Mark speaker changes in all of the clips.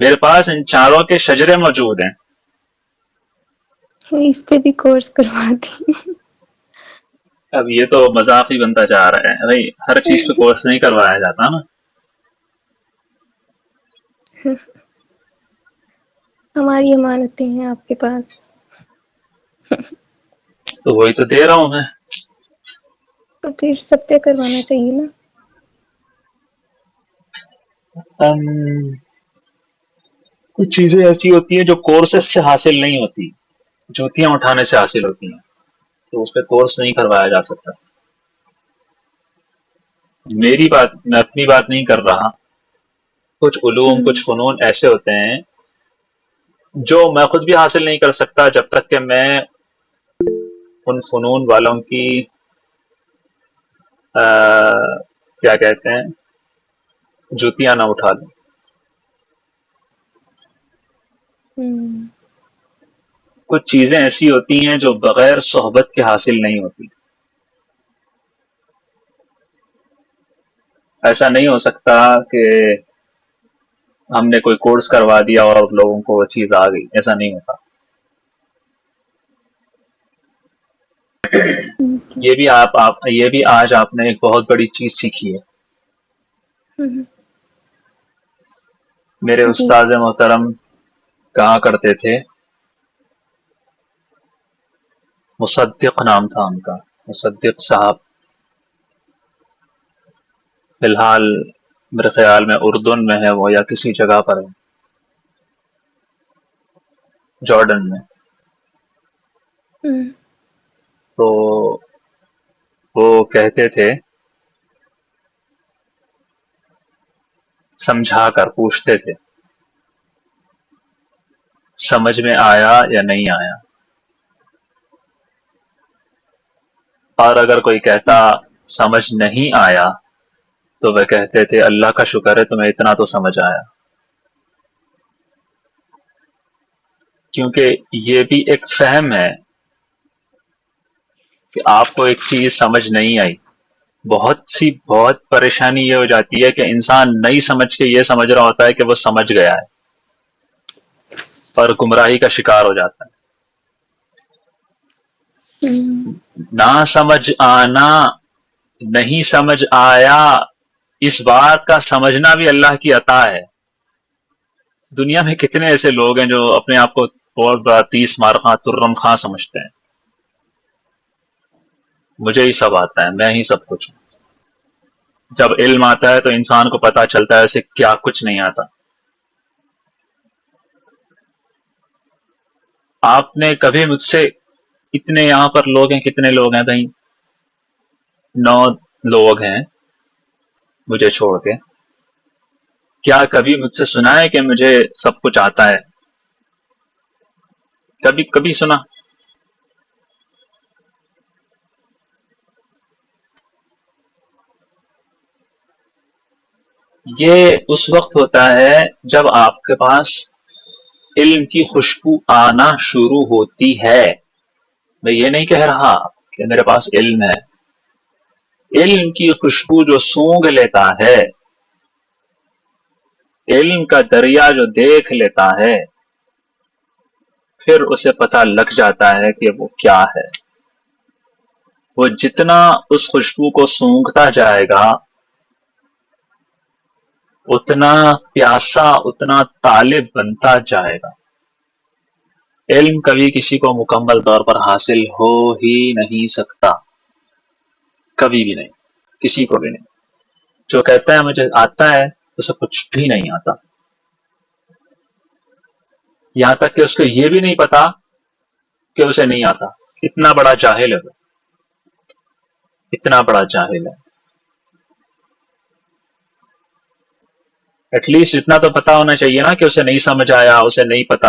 Speaker 1: میرے پاس ان چاروں کے شجرے موجود ہیں.
Speaker 2: اس پہ بھی کورس کرواتی.
Speaker 1: اب یہ تو مذاق ہی بنتا جا رہا ہے بھائی، ہر چیز پہ کورس نہیں کروایا جاتا نا.
Speaker 2: ہماری امانتیں ہیں آپ کے پاس.
Speaker 1: تو وہی تو دے رہا ہوں میں.
Speaker 2: تو پھر سب پہ کروانا چاہیے نا.
Speaker 1: کچھ چیزیں ایسی ہوتی ہیں جو کورسز سے حاصل نہیں ہوتی، جوتیاں اٹھانے سے حاصل ہوتی ہیں، تو اس پہ کورس نہیں کروایا جا سکتا. میری بات، میں اپنی بات نہیں کر رہا. کچھ علوم، کچھ فنون ایسے ہوتے ہیں جو میں خود بھی حاصل نہیں کر سکتا جب تک کہ میں ان فنون والوں کی کیا کہتے ہیں جوتیاں نہ اٹھا لوں. کچھ چیزیں ایسی ہوتی ہیں جو بغیر صحبت کے حاصل نہیں ہوتی. ایسا نہیں ہو سکتا کہ ہم نے کوئی کورس کروا دیا اور لوگوں کو وہ چیز آ گئی، ایسا نہیں ہوتا. یہ بھی آج آپ نے ایک بہت بڑی چیز سیکھی ہے. میرے
Speaker 2: جی.
Speaker 1: استاد محترم کہا کرتے تھے، مصدق نام تھا ان کا، مصدق صاحب. فی الحال میرے خیال میں اردن میں ہے وہ، یا کسی جگہ پر ہے، جارڈن میں. تو وہ کہتے تھے، سمجھا کر پوچھتے تھے، سمجھ میں آیا یا نہیں آیا؟ اور اگر کوئی کہتا سمجھ نہیں آیا تو وہ کہتے تھے اللہ کا شکر ہے تمہیں اتنا تو سمجھ آیا. کیونکہ یہ بھی ایک فہم ہے کہ آپ کو ایک چیز سمجھ نہیں آئی. بہت پریشانی یہ ہو جاتی ہے کہ انسان نہیں سمجھ کے یہ سمجھ رہا ہوتا ہے کہ وہ سمجھ گیا ہے، اور گمراہی کا شکار ہو جاتا ہے. نہ سمجھ آنا، نہیں سمجھ آیا، اس بات کا سمجھنا بھی اللہ کی عطا ہے. دنیا میں کتنے ایسے لوگ ہیں جو اپنے آپ کو بہت بڑا 30 مارخاں ترم خاں سمجھتے ہیں، مجھے ہی سب آتا ہے، میں ہی سب کچھ ہوں. جب علم آتا ہے تو انسان کو پتا چلتا ہے اسے کیا کچھ نہیں آتا. آپ نے کبھی مجھ سے، اتنے یہاں پر لوگ ہیں، کتنے لوگ ہیں بھائی؟ 9 لوگ ہیں مجھے چھوڑ کے. کیا کبھی مجھ سے سنا ہے کہ مجھے سب کچھ آتا ہے؟ کبھی سنا؟ یہ اس وقت ہوتا ہے جب آپ کے پاس علم کی خوشبو آنا شروع ہوتی ہے. میں یہ نہیں کہہ رہا کہ میرے پاس علم ہے. علم کی خوشبو جو سونگھ لیتا ہے، علم کا دریا جو دیکھ لیتا ہے، پھر اسے پتہ لگ جاتا ہے کہ وہ کیا ہے. وہ جتنا اس خوشبو کو سونگھتا جائے گا اتنا پیاسا، اتنا طالب بنتا جائے گا. علم کبھی کسی کو مکمل طور پر حاصل ہو ہی نہیں سکتا، کبھی بھی نہیں، کسی کو بھی نہیں. جو کہتا ہے مجھے آتا ہے اسے کچھ بھی نہیں آتا. یہاں تک کہ اس کو یہ بھی نہیں پتا کہ اسے نہیں آتا. اتنا بڑا جاہل ہے وہ، اتنا بڑا جاہل ہے. ایٹ لیسٹ اتنا تو پتا ہونا چاہیے نا کہ اسے نہیں سمجھ آیا، اسے نہیں پتا.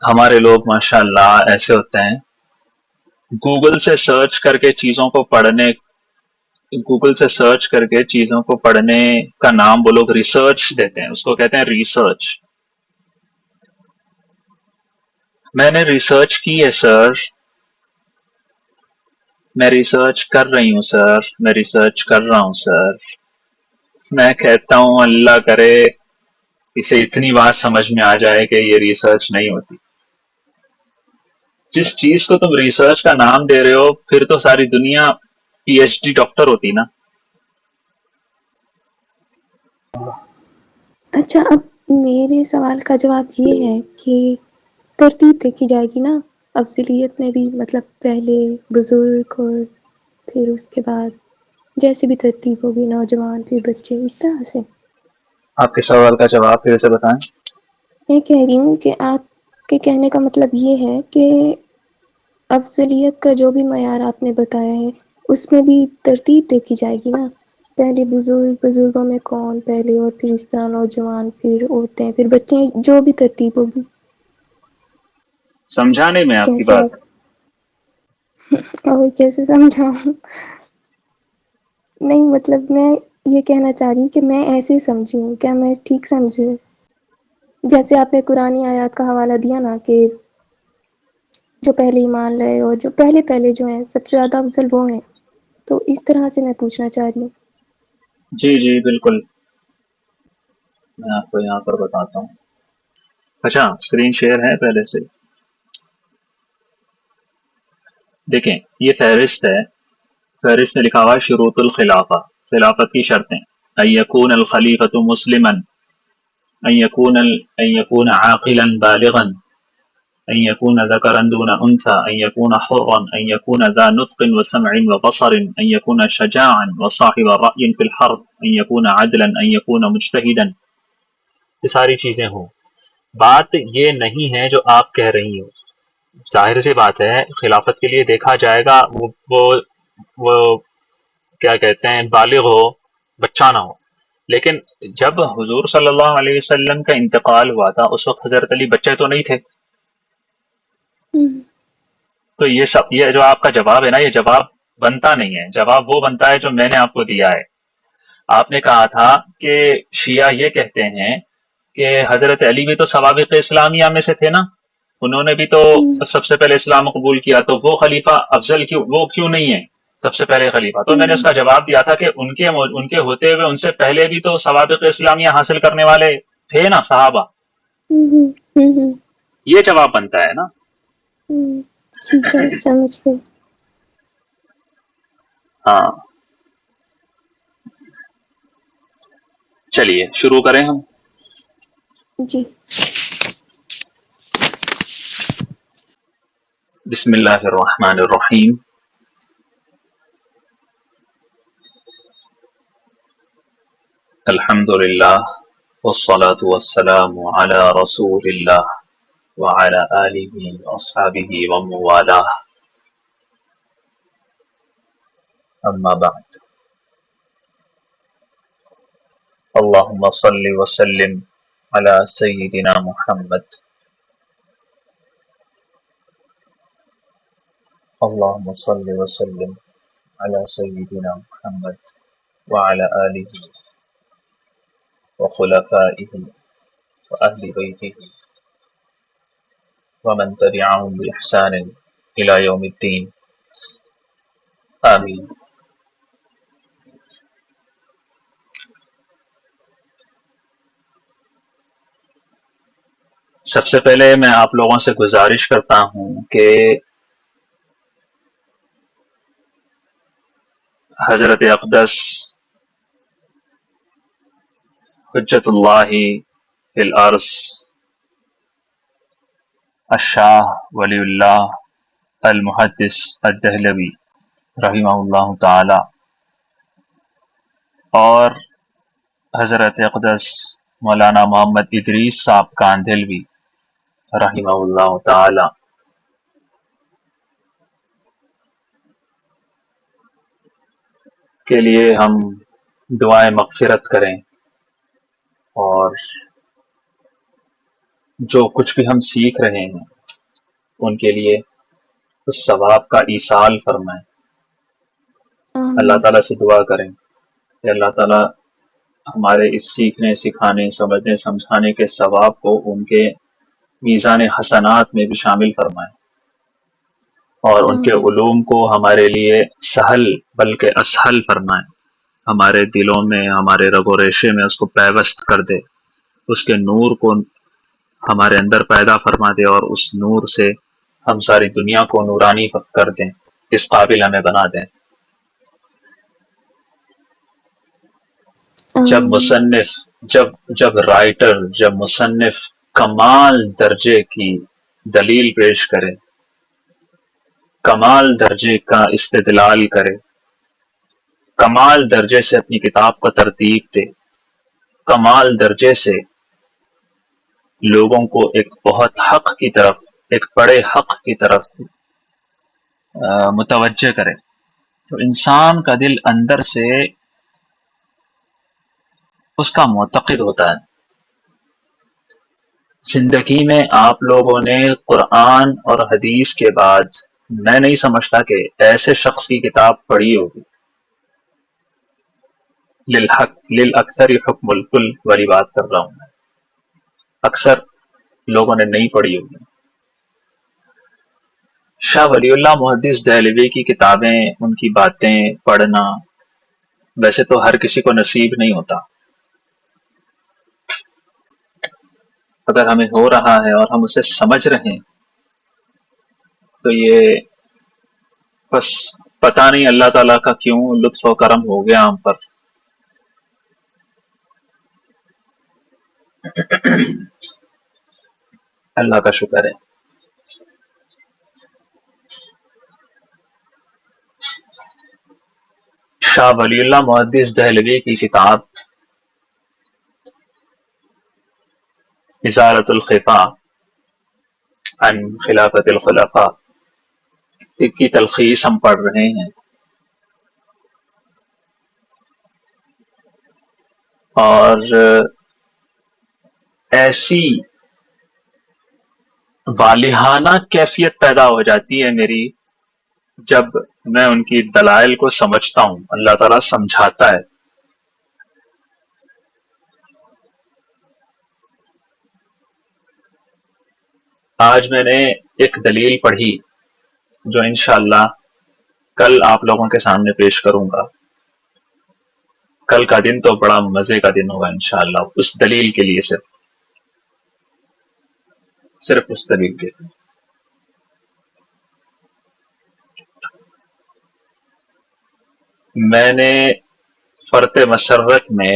Speaker 1: ہمارے لوگ ماشاءاللہ ایسے ہوتے ہیں، گوگل سے سرچ کر کے چیزوں کو پڑھنے، گوگل سے سرچ کر کے چیزوں کو پڑھنے کا نام وہ لوگ ریسرچ دیتے ہیں، اس کو کہتے ہیں ریسرچ. میں نے ریسرچ کی ہے سر، میں ریسرچ کر رہی ہوں سر، میں ریسرچ کر رہا ہوں سر. میں کہتا ہوں اللہ کرے اسے اتنی بات سمجھ میں آ جائے کہ یہ ریسرچ نہیں ہوتی. جس چیز کو تم ریسرچ کا نام دے رہے ہو پھر تو ساری دنیا پی ایچ ڈی ڈاکٹر ہوتی نا.
Speaker 2: اچھا، اب میرے سوال کا جواب یہ ہے کہ ترتیب دیکھی جائے گی نا افضلیت میں بھی، مطلب پہلے بزرگ اور پھر اس کے بعد جیسے بھی ترتیب ہوگی نوجوان پھر بچے، اس طرح سے.
Speaker 1: آپ کے سوال کا جواب پھر سے بتائیں.
Speaker 2: میں کہہ رہی ہوں کہ آپ کے کہنے کا مطلب یہ ہے کہ افضلیت کا جو بھی معیار آپ نے بتایا ہے اس میں بھی ترتیب دیکھی جائے گی نا. پہلے بزرگوں میں کون پہلے، اور پھر اس طرح نوجوان، پھر عورتیں، پھر بچے، جو بھی ترتیب ہوگی.
Speaker 1: سمجھا نہیں میں آپ کی
Speaker 2: کیسے
Speaker 1: بات.
Speaker 2: اور کیسے سمجھاؤں؟ نہیں مطلب میں یہ کہنا چاہ رہی ہوں کہ میں ایسے سمجھی ہوں، کیا میں ٹھیک سمجھی ہوں؟ جیسے آپ نے قرآن آیات کا حوالہ دیا نا کہ جو پہلے ایمان لائے اور جو پہلے جو ہیں سب سے زیادہ افضل وہ ہیں، تو اس طرح سے میں پوچھنا چاہ رہی ہوں.
Speaker 1: جی جی بالکل، میں آپ کو یہاں پر بتاتا ہوں. اچھا اسکرین شیئر ہے پہلے سے؟ دیکھیں یہ فہرست ہے. فہرست میں لکھا ہوا ہے شروط الخلافہ، خلافت کی شرطیں. ان یکون الخلیفۃ مسلما، ان یکون عاقلا بالغا، ان یکون ذکرا دون انثى، ان یکون حرا، ان یکون ذا نطق وسمع وبصر، ان یکون شجاعا وصاحب رأی فی الحرب، ان یکون عدلا، ان یکون مجتہدا. یہ ساری چیزیں ہوں. بات یہ نہیں ہے جو آپ کہہ رہی ہو. ظاہر سی بات ہے خلافت کے لیے دیکھا جائے گا وہ کیا کہتے ہیں بالغ ہو، بچہ نہ ہو. لیکن جب حضور صلی اللہ علیہ وسلم کا انتقال ہوا تھا اس وقت حضرت علی بچے تو نہیں تھے. تو یہ جو آپ کا جواب ہے نا، یہ جواب بنتا نہیں ہے. جواب وہ بنتا ہے جو میں نے آپ کو دیا ہے. آپ نے کہا تھا کہ شیعہ یہ کہتے ہیں کہ حضرت علی بھی تو سوابق اسلامیہ میں سے تھے نا، انہوں نے بھی تو سب سے پہلے اسلام قبول کیا، تو وہ خلیفہ افضل کیوں نہیں ہے سب سے پہلے خلیفہ؟ تو میں نے اس کا جواب دیا تھا کہ ان کے ہوتے ہوئے ان سے پہلے بھی تو سوابق اسلامیہ حاصل کرنے والے تھے نا صحابہ. یہ جواب بنتا ہے نا.
Speaker 2: ٹھیک ہے، سمجھ گئی.
Speaker 1: ہاں چلیے شروع کریں ہم.
Speaker 2: جی.
Speaker 1: بسم اللہ الرحمن الرحیم. الحمد للہ والصلاة والسلام علی رسول اللہ وعلى آلہ واصحابہ ومن والاه. اما بعد، اللہم صل وسلم علی سیدنا محمد. اللہم صل وسلم علی سیدنا محمد وعلى آلہ وخلفائہ وأہل بیتہ ومن تبعهم بإحسان إلى يوم الدین. آمین. سب سے پہلے میں آپ لوگوں سے گزارش کرتا ہوں کہ حضرت اقدس حجت اللہ فی الارض الشاہ ولی اللہ المحدث الدہلوی رحمہ اللہ تعالی اور حضرت اقدس مولانا محمد ادریس صاحب کاندھلوی رحمہ اللہ تعالی کے لیے ہم دعائیں مغفرت کریں، اور جو کچھ بھی ہم سیکھ رہے ہیں ان کے لیے اس ثواب کا ایصال فرمائیں. اللہ
Speaker 2: آمین.
Speaker 1: تعالیٰ سے دعا کریں کہ اللہ تعالیٰ ہمارے اس سیکھنے، سکھانے، سمجھنے، سمجھانے کے ثواب کو ان کے میزان حسنات میں بھی شامل فرمائیں، اور ان کے
Speaker 2: آمین.
Speaker 1: علوم کو ہمارے لیے سہل بلکہ اسہل فرمائیں. ہمارے دلوں میں، ہمارے رگ و ریشے میں اس کو پیوست کر دے، اس کے نور کو ہمارے اندر پیدا فرما دے، اور اس نور سے ہم ساری دنیا کو نورانی کر دیں، اس قابل ہمیں بنا دیں۔ جب
Speaker 2: آمین۔
Speaker 1: مصنف جب رائٹر، جب مصنف کمال درجے کی دلیل پیش کرے، کمال درجے کا استدلال کرے، کمال درجے سے اپنی کتاب کو ترتیب دے، کمال درجے سے لوگوں کو ایک بہت حق کی طرف، ایک بڑے حق کی طرف متوجہ کرے، تو انسان کا دل اندر سے اس کا معتقد ہوتا ہے۔ زندگی میں آپ لوگوں نے قرآن اور حدیث کے بعد میں نہیں سمجھتا کہ ایسے شخص کی کتاب پڑھی ہوگی۔ للاکثر حکم الکل والی بات کر رہا ہوں میں، اکثر لوگوں نے نہیں پڑھی ہوگی۔ شاہ ولی اللہ محدث دہلوی کی کتابیں، ان کی باتیں پڑھنا ویسے تو ہر کسی کو نصیب نہیں ہوتا، اگر ہمیں ہو رہا ہے اور ہم اسے سمجھ رہے ہیں تو یہ بس پتہ نہیں اللہ تعالیٰ کا کیوں لطف و کرم ہو گیا ہم پر۔ اللہ کا شکر ہے۔ شاہ ولی اللہ محدث دہلوی کی کتاب ازالۃ الخفا عن خلافت الخلفاء کی تلخیص ہم پڑھ رہے ہیں، اور ایسی والہانہ کیفیت پیدا ہو جاتی ہے میری جب میں ان کی دلائل کو سمجھتا ہوں، اللہ تعالیٰ سمجھاتا ہے۔ آج میں نے ایک دلیل پڑھی جو انشاءاللہ کل آپ لوگوں کے سامنے پیش کروں گا۔ کل کا دن تو بڑا مزے کا دن ہوگا انشاءاللہ، اس دلیل کے لیے، صرف اس دلیل کے لیے۔ میں نے فرط مسرت میں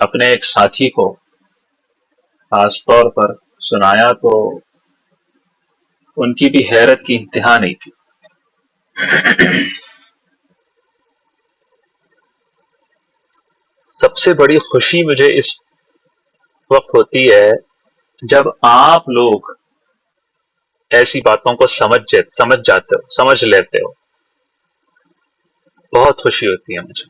Speaker 1: اپنے ایک ساتھی کو خاص طور پر سنایا تو ان کی بھی حیرت کی انتہا نہیں تھی۔ سب سے بڑی خوشی مجھے اس وقت ہوتی ہے جب آپ لوگ ایسی باتوں کو سمجھ جاتے ہو، سمجھ لیتے ہو، بہت خوشی ہوتی ہے مجھے۔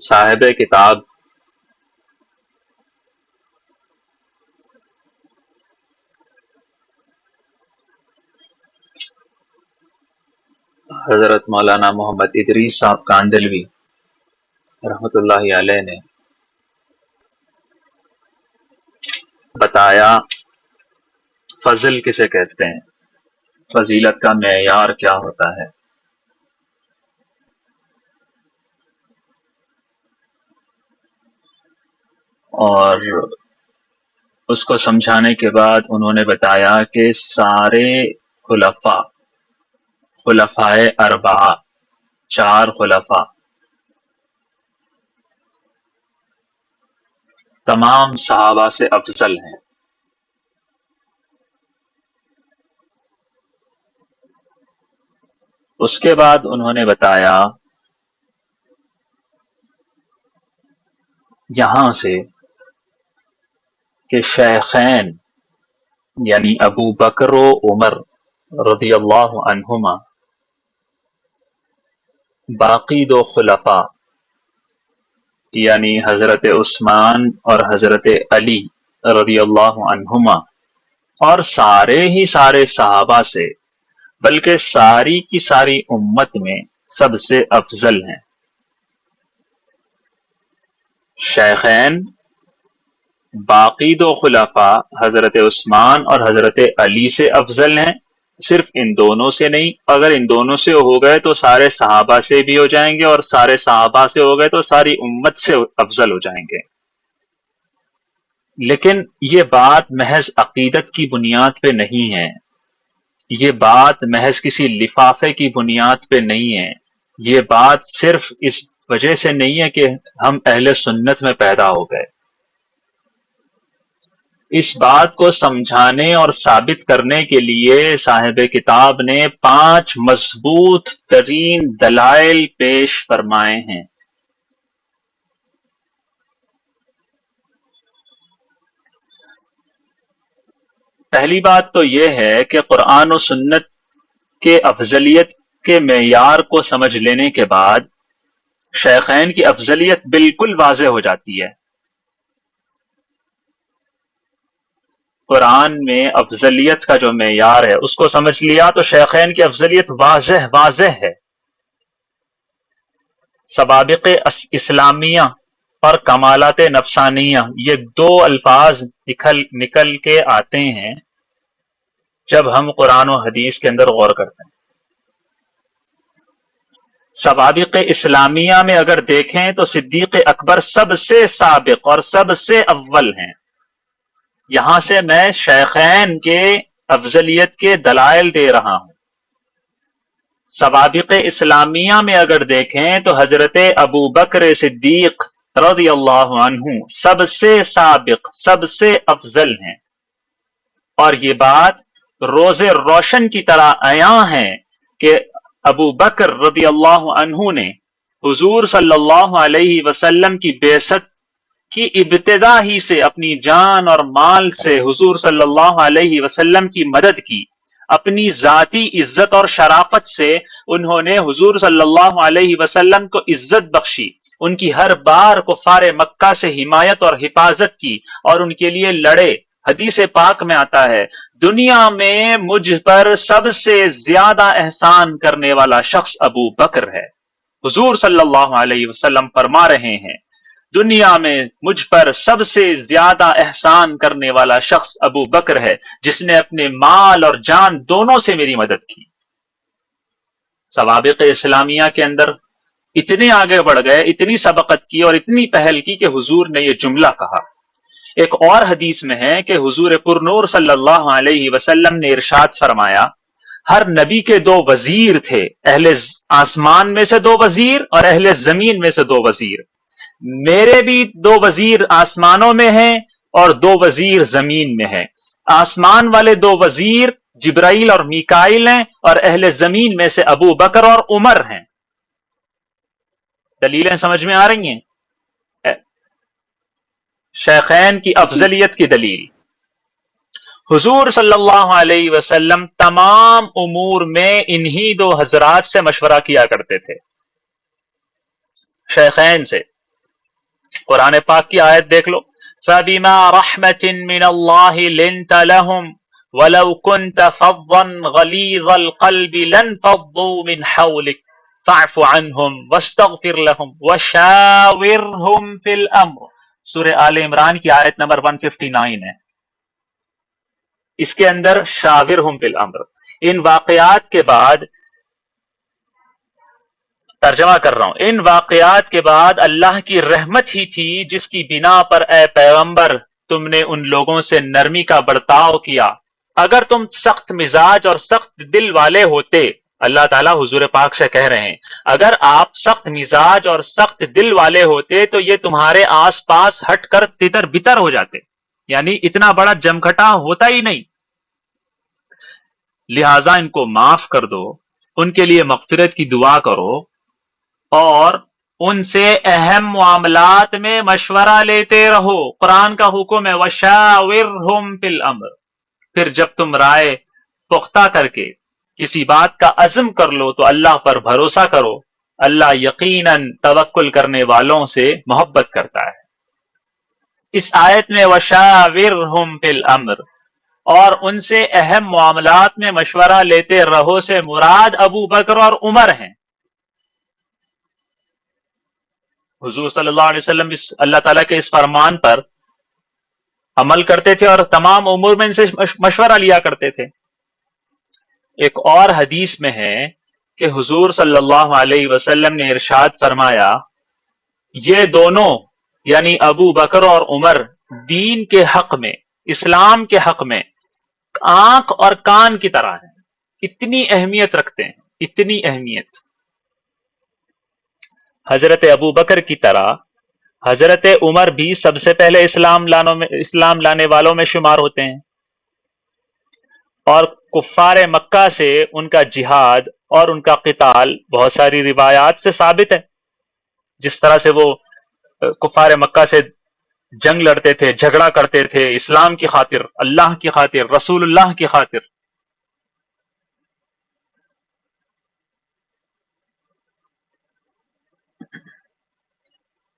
Speaker 1: صاحب کتاب حضرت مولانا محمد ادریس صاحب کاندلوی رحمۃ اللہ علیہ نے بتایا فضل کسے کہتے ہیں، فضیلت کا معیار کیا ہوتا ہے۔ اور اس کو سمجھانے کے بعد انہوں نے بتایا کہ سارے خلفائے اربعہ، 4 خلفاء، تمام صحابہ سے افضل ہیں۔ اس کے بعد انہوں نے بتایا یہاں سے کہ شیخین یعنی ابو بکر و عمر رضی اللہ عنہما، باقی 2 خلفاء یعنی حضرت عثمان اور حضرت علی رضی اللہ عنہما، اور سارے ہی سارے صحابہ سے، بلکہ ساری کی ساری امت میں سب سے افضل ہیں۔ شیخین باقی دو خلفاء حضرت عثمان اور حضرت علی سے افضل ہیں، صرف ان دونوں سے نہیں، اگر ان دونوں سے ہو گئے تو سارے صحابہ سے بھی ہو جائیں گے، اور سارے صحابہ سے ہو گئے تو ساری امت سے افضل ہو جائیں گے۔ لیکن یہ بات محض عقیدت کی بنیاد پہ نہیں ہے، یہ بات محض کسی لفافے کی بنیاد پہ نہیں ہے، یہ بات صرف اس وجہ سے نہیں ہے کہ ہم اہل سنت میں پیدا ہو گئے۔ اس بات کو سمجھانے اور ثابت کرنے کے لیے صاحب کتاب نے 5 مضبوط ترین دلائل پیش فرمائے ہیں۔ پہلی بات تو یہ ہے کہ قرآن و سنت کے افضلیت کے معیار کو سمجھ لینے کے بعد شیخین کی افضلیت بالکل واضح ہو جاتی ہے۔ قرآن میں افضلیت کا جو معیار ہے اس کو سمجھ لیا تو شیخین کی افضلیت واضح ہے۔ سوابق اسلامیہ اور کمالات نفسانیہ، یہ 2 الفاظ نکل کے آتے ہیں جب ہم قرآن و حدیث کے اندر غور کرتے ہیں۔ سوابق اسلامیہ میں اگر دیکھیں تو صدیق اکبر سب سے سابق اور سب سے اول ہیں۔ یہاں سے میں شیخین کے افضلیت کے دلائل دے رہا ہوں۔ سوابق اسلامیہ میں اگر دیکھیں تو حضرت ابو بکر صدیق رضی اللہ عنہ سب سے سابق، سب سے افضل ہیں، اور یہ بات روز روشن کی طرح عیاں ہے کہ ابو بکر رضی اللہ عنہ نے حضور صلی اللہ علیہ وسلم کی بعثت کی ابتدا ہی سے اپنی جان اور مال سے حضور صلی اللہ علیہ وسلم کی مدد کی، اپنی ذاتی عزت اور شرافت سے انہوں نے حضور صلی اللہ علیہ وسلم کو عزت بخشی، ان کی ہر بار کفار مکہ سے حمایت اور حفاظت کی اور ان کے لیے لڑے۔ حدیث پاک میں آتا ہے دنیا میں مجھ پر سب سے زیادہ احسان کرنے والا شخص ابو بکر ہے۔ حضور صلی اللہ علیہ وسلم فرما رہے ہیں دنیا میں مجھ پر سب سے زیادہ احسان کرنے والا شخص ابو بکر ہے، جس نے اپنے مال اور جان دونوں سے میری مدد کی۔ سوابق اسلامیہ کے اندر اتنے آگے بڑھ گئے، اتنی سبقت کی اور اتنی پہل کی کہ حضور نے یہ جملہ کہا۔ ایک اور حدیث میں ہے کہ حضور پرنور صلی اللہ علیہ وسلم نے ارشاد فرمایا ہر نبی کے 2 وزیر تھے، اہل آسمان میں سے 2 وزیر اور اہل زمین میں سے 2 وزیر۔ میرے بھی 2 وزیر آسمانوں میں ہیں اور 2 وزیر زمین میں ہیں۔ آسمان والے 2 وزیر جبرائیل اور میکائیل ہیں، اور اہل زمین میں سے ابو بکر اور عمر ہیں۔ دلیلیں سمجھ میں آ رہی ہیں؟ شیخین کی افضلیت کی دلیل، حضور صلی اللہ علیہ وسلم تمام امور میں انہی 2 حضرات سے مشورہ کیا کرتے تھے، شیخین سے۔ قرآن پاک کی آیت دیکھ لو، فَبِمَا رَحْمَةٍ مِّنَ اللَّهِ لِنْتَ لَهُمْ وَلَوْ كُنْتَ فَظًّا غَلِيظَ الْقَلْبِ لَانفَضُّوا مِنْ حَوْلِكَ فَاعْفُ عَنْهُمْ وَاسْتَغْفِرْ لَهُمْ وَشَاوِرْهُمْ فِي الْأَمْرِ۔ سورہ آل عمران کی آیت نمبر 159 ہے، اس کے اندر شاورہم فی الامر۔ ان واقعات کے بعد، ترجمہ کر رہا ہوں، ان واقعات کے بعد اللہ کی رحمت ہی تھی جس کی بنا پر اے پیغمبر تم نے ان لوگوں سے نرمی کا برتاؤ کیا۔ اگر تم سخت مزاج اور سخت دل والے ہوتے، اللہ تعالیٰ حضور پاک سے کہہ رہے ہیں اگر آپ سخت مزاج اور سخت دل والے ہوتے تو یہ تمہارے آس پاس ہٹ کر تتر بتر ہو جاتے، یعنی اتنا بڑا جمگھٹا ہوتا ہی نہیں۔ لہٰذا ان کو معاف کر دو، ان کے لیے مغفرت کی دعا کرو، اور ان سے اہم معاملات میں مشورہ لیتے رہو۔ قرآن کا حکم ہے وَشَاوِرْهُمْ فِي الْأَمْرِ۔ پھر جب تم رائے پختہ کر کے کسی بات کا عزم کر لو تو اللہ پر بھروسہ کرو، اللہ یقیناً توکل کرنے والوں سے محبت کرتا ہے۔ اس آیت میں وَشَاوِرْهُمْ فِي الْأَمْرِ اور ان سے اہم معاملات میں مشورہ لیتے رہو سے مراد ابو بکر اور عمر ہیں۔ حضور صلی اللہ علیہ وسلم اس اللہ تعالیٰ کے اس فرمان پر عمل کرتے تھے اور تمام امور میں ان سے مشورہ لیا کرتے تھے۔ ایک اور حدیث میں ہے کہ حضور صلی اللہ علیہ وسلم نے ارشاد فرمایا، یہ دونوں یعنی ابو بکر اور عمر دین کے حق میں، اسلام کے حق میں آنکھ اور کان کی طرح ہیں، اتنی اہمیت رکھتے ہیں، اتنی اہمیت۔ حضرت ابو بکر کی طرح حضرت عمر بھی سب سے پہلے اسلام لانے والوں میں شمار ہوتے ہیں، اور کفار مکہ سے ان کا جہاد اور ان کا قتال بہت ساری روایات سے ثابت ہے، جس طرح سے وہ کفار مکہ سے جنگ لڑتے تھے، جھگڑا کرتے تھے اسلام کی خاطر، اللہ کی خاطر، رسول اللہ کی خاطر۔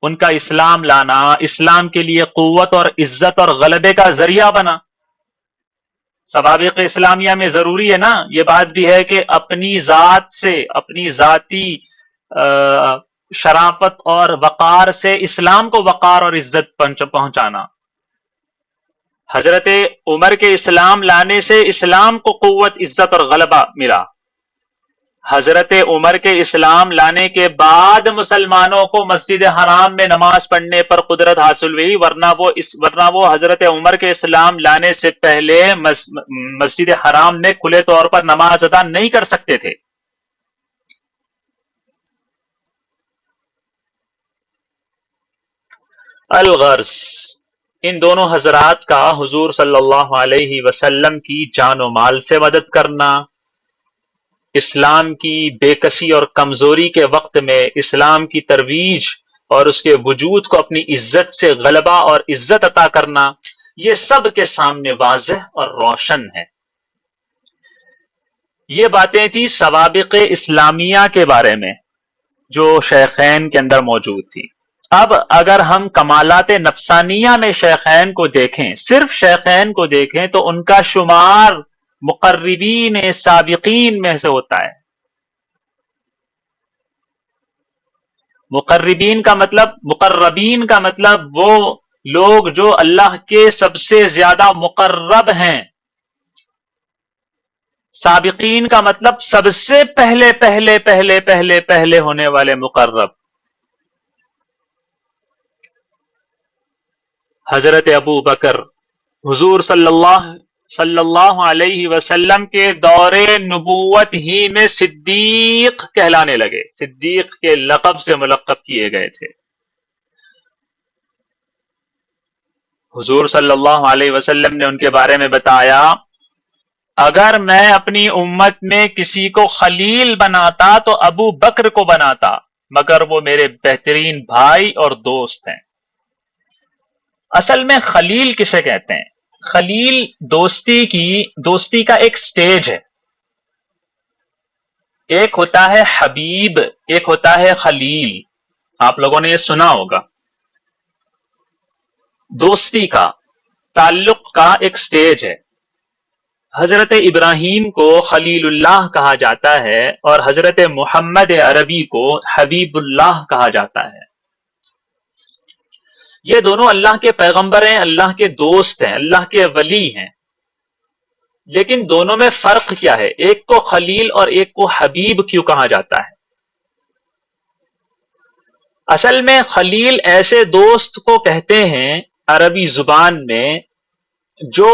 Speaker 1: ان کا اسلام لانا اسلام کے لیے قوت اور عزت اور غلبے کا ذریعہ بنا۔ سوابق اسلامیہ میں ضروری ہے نا یہ بات بھی ہے کہ اپنی ذات سے، اپنی ذاتی شرافت اور وقار سے اسلام کو وقار اور عزت پہنچانا۔ حضرت عمر کے اسلام لانے سے اسلام کو قوت، عزت اور غلبہ ملا۔ حضرت عمر کے اسلام لانے کے بعد مسلمانوں کو مسجد حرام میں نماز پڑھنے پر قدرت حاصل ہوئی، ورنہ وہ حضرت عمر کے اسلام لانے سے پہلے مسجد حرام میں کھلے طور پر نماز ادا نہیں کر سکتے تھے۔ الغرض، ان دونوں حضرات کا حضور صلی اللہ علیہ وسلم کی جان و مال سے مدد کرنا، اسلام کی بے کسی اور کمزوری کے وقت میں اسلام کی ترویج اور اس کے وجود کو اپنی عزت سے غلبہ اور عزت عطا کرنا، یہ سب کے سامنے واضح اور روشن ہے۔ یہ باتیں تھی سوابق اسلامیہ کے بارے میں جو شیخین کے اندر موجود تھی۔ اب اگر ہم کمالات نفسانیہ میں شیخین کو دیکھیں، صرف شیخین کو دیکھیں، تو ان کا شمار مقربین سابقین میں سے ہوتا ہے۔ مقربین کا مطلب وہ لوگ جو اللہ کے سب سے زیادہ مقرب ہیں۔ سابقین کا مطلب سب سے پہلے ہونے والے مقرب۔ حضرت ابو بکر حضور صلی اللہ علیہ وسلم کے دور نبوت ہی میں صدیق کہلانے لگے، صدیق کے لقب سے ملقب کیے گئے تھے۔ حضور صلی اللہ علیہ وسلم نے ان کے بارے میں بتایا، اگر میں اپنی امت میں کسی کو خلیل بناتا تو ابو بکر کو بناتا، مگر وہ میرے بہترین بھائی اور دوست ہیں۔ اصل میں خلیل کسے کہتے ہیں؟ خلیل دوستی کا ایک سٹیج ہے۔ ایک ہوتا ہے حبیب، ایک ہوتا ہے خلیل۔ آپ لوگوں نے یہ سنا ہوگا۔ دوستی کا، تعلق کا ایک سٹیج ہے۔ حضرت ابراہیم کو خلیل اللہ کہا جاتا ہے اور حضرت محمد عربی کو حبیب اللہ کہا جاتا ہے۔ یہ دونوں اللہ کے پیغمبر ہیں، اللہ کے دوست ہیں، اللہ کے ولی ہیں، لیکن دونوں میں فرق کیا ہے؟ ایک کو خلیل اور ایک کو حبیب کیوں کہا جاتا ہے؟ اصل میں خلیل ایسے دوست کو کہتے ہیں عربی زبان میں جو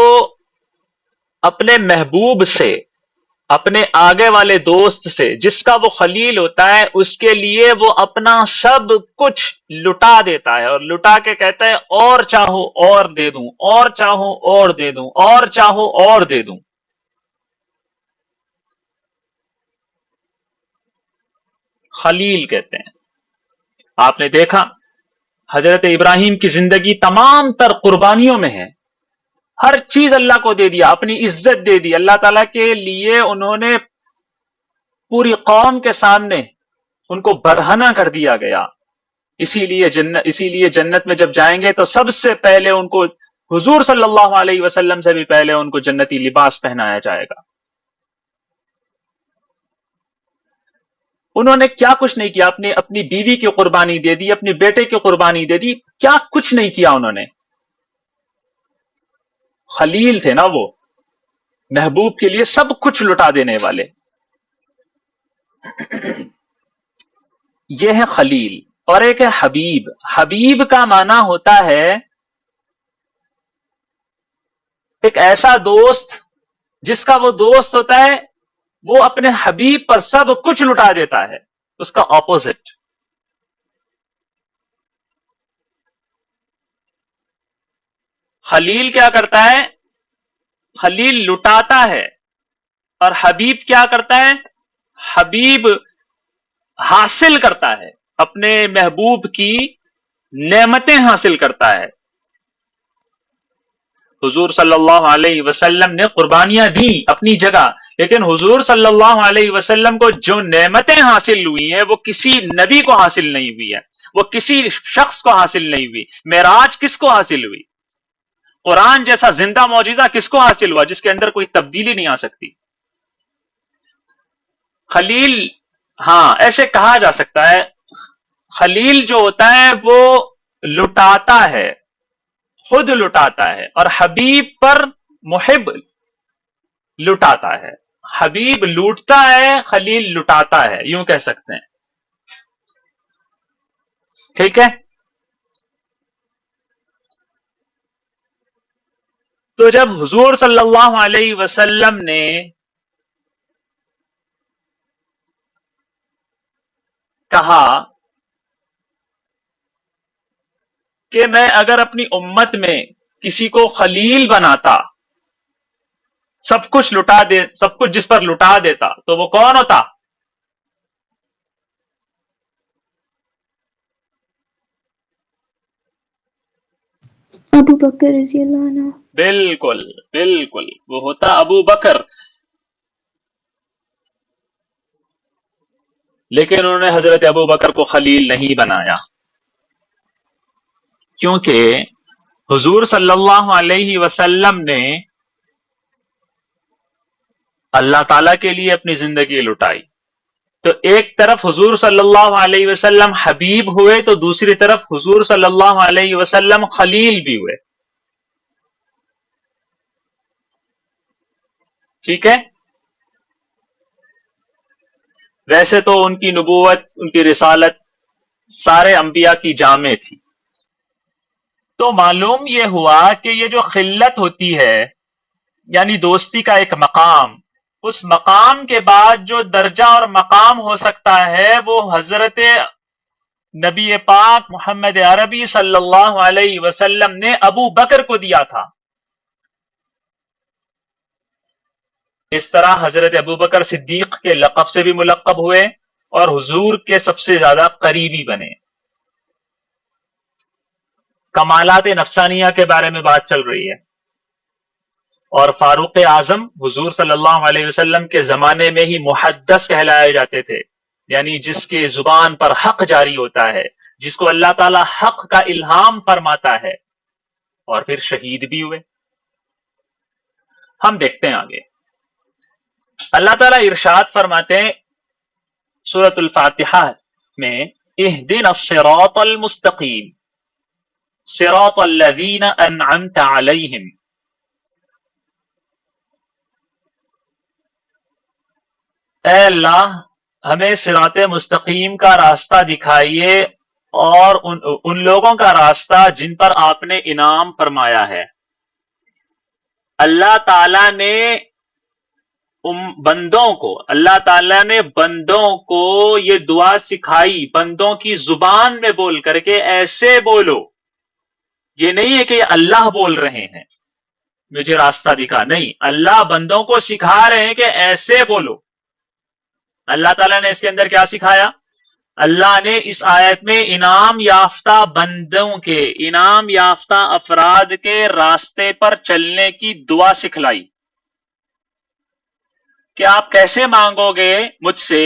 Speaker 1: اپنے محبوب سے، اپنے آگے والے دوست سے، جس کا وہ خلیل ہوتا ہے، اس کے لیے وہ اپنا سب کچھ لٹا دیتا ہے، اور لٹا کے کہتا ہے اور چاہو اور دے دوں، اور چاہو اور دے دوں، اور چاہو اور دے دوں۔ خلیل کہتے ہیں۔ آپ نے دیکھا حضرت ابراہیم کی زندگی تمام تر قربانیوں میں ہے، ہر چیز اللہ کو دے دیا، اپنی عزت دے دی اللہ تعالیٰ کے لیے۔ انہوں نے پوری قوم کے سامنے ان کو برہنہ کر دیا گیا۔ اسی لیے جنت میں جب جائیں گے تو سب سے پہلے ان کو حضور صلی اللہ علیہ وسلم سے بھی پہلے ان کو جنتی لباس پہنایا جائے گا۔ انہوں نے کیا کچھ نہیں کیا، اپنی بیوی کی قربانی دے دی، اپنے بیٹے کی قربانی دے دی، کیا کچھ نہیں کیا انہوں نے. خلیل تھے نا وہ، محبوب کے لیے سب کچھ لٹا دینے والے. یہ ہے خلیل. اور ایک ہے حبیب. حبیب کا معنی ہوتا ہے ایک ایسا دوست جس کا وہ دوست ہوتا ہے وہ اپنے حبیب پر سب کچھ لٹا دیتا ہے، اس کا اپوزٹ. خلیل کیا کرتا ہے؟ خلیل لٹاتا ہے، اور حبیب کیا کرتا ہے؟ حبیب حاصل کرتا ہے، اپنے محبوب کی نعمتیں حاصل کرتا ہے. حضور صلی اللہ علیہ وسلم نے قربانیاں دی اپنی جگہ، لیکن حضور صلی اللہ علیہ وسلم کو جو نعمتیں حاصل ہوئی ہیں وہ کسی نبی کو حاصل نہیں ہوئی ہے، وہ کسی شخص کو حاصل نہیں ہوئی. معراج کس کو حاصل ہوئی؟ قرآن جیسا زندہ معجزہ کس کو حاصل ہوا جس کے اندر کوئی تبدیلی نہیں آ سکتی؟ خلیل، ہاں ایسے کہا جا سکتا ہے، خلیل جو ہوتا ہے وہ لٹاتا ہے، خود لٹاتا ہے، اور حبیب پر محب لٹاتا ہے. حبیب لوٹتا ہے، خلیل لٹاتا ہے، یوں کہہ سکتے ہیں. ٹھیک ہے؟ تو جب حضور صلی اللہ علیہ وسلم نے کہا کہ میں اگر اپنی امت میں کسی کو خلیل بناتا، سب کچھ لٹا دے، سب کچھ جس پر لٹا دیتا، تو وہ کون ہوتا؟
Speaker 2: ابو بکر رضی اللہ عنہ.
Speaker 1: بالکل بالکل، وہ ہوتا ابو بکر. لیکن انہوں نے حضرت ابو بکر کو خلیل نہیں بنایا، کیونکہ حضور صلی اللہ علیہ وسلم نے اللہ تعالی کے لیے اپنی زندگی لٹائی. تو ایک طرف حضور صلی اللہ علیہ وسلم حبیب ہوئے، تو دوسری طرف حضور صلی اللہ علیہ وسلم خلیل بھی ہوئے. ٹھیک ہے؟ ویسے تو ان کی نبوت، ان کی رسالت سارے انبیاء کی جامع تھی. تو معلوم یہ ہوا کہ یہ جو خلت ہوتی ہے، یعنی دوستی کا ایک مقام، اس مقام کے بعد جو درجہ اور مقام ہو سکتا ہے وہ حضرت نبی پاک محمد عربی صلی اللہ علیہ وسلم نے ابو بکر کو دیا تھا. اس طرح حضرت ابو بکر صدیق کے لقب سے بھی ملقب ہوئے اور حضور کے سب سے زیادہ قریبی بنے. کمالات نفسانیہ کے بارے میں بات چل رہی ہے، اور فاروق اعظم حضور صلی اللہ علیہ وسلم کے زمانے میں ہی محدث کہلائے جاتے تھے، یعنی جس کے زبان پر حق جاری ہوتا ہے، جس کو اللہ تعالی حق کا الہام فرماتا ہے، اور پھر شہید بھی ہوئے. ہم دیکھتے ہیں آگے. اللہ تعالیٰ ارشاد فرماتے ہیں سورۃ الفاتحہ میں، اہدنا الصراط المستقیم صراط الذین انعمت علیہم. اے اللہ ہمیں صراط مستقیم کا راستہ دکھائیے، اور ان لوگوں کا راستہ جن پر آپ نے انعام فرمایا ہے. اللہ تعالیٰ نے اللہ تعالیٰ نے بندوں کو یہ دعا سکھائی، بندوں کی زبان میں بول کر کے ایسے بولو. یہ نہیں ہے کہ اللہ بول رہے ہیں مجھے راستہ دکھا، نہیں، اللہ بندوں کو سکھا رہے ہیں کہ ایسے بولو. اللہ تعالیٰ نے اس کے اندر کیا سکھایا؟ اللہ نے اس آیت میں انعام یافتہ بندوں کے، انعام یافتہ افراد کے راستے پر چلنے کی دعا سکھلائی کہ آپ کیسے مانگو گے مجھ سے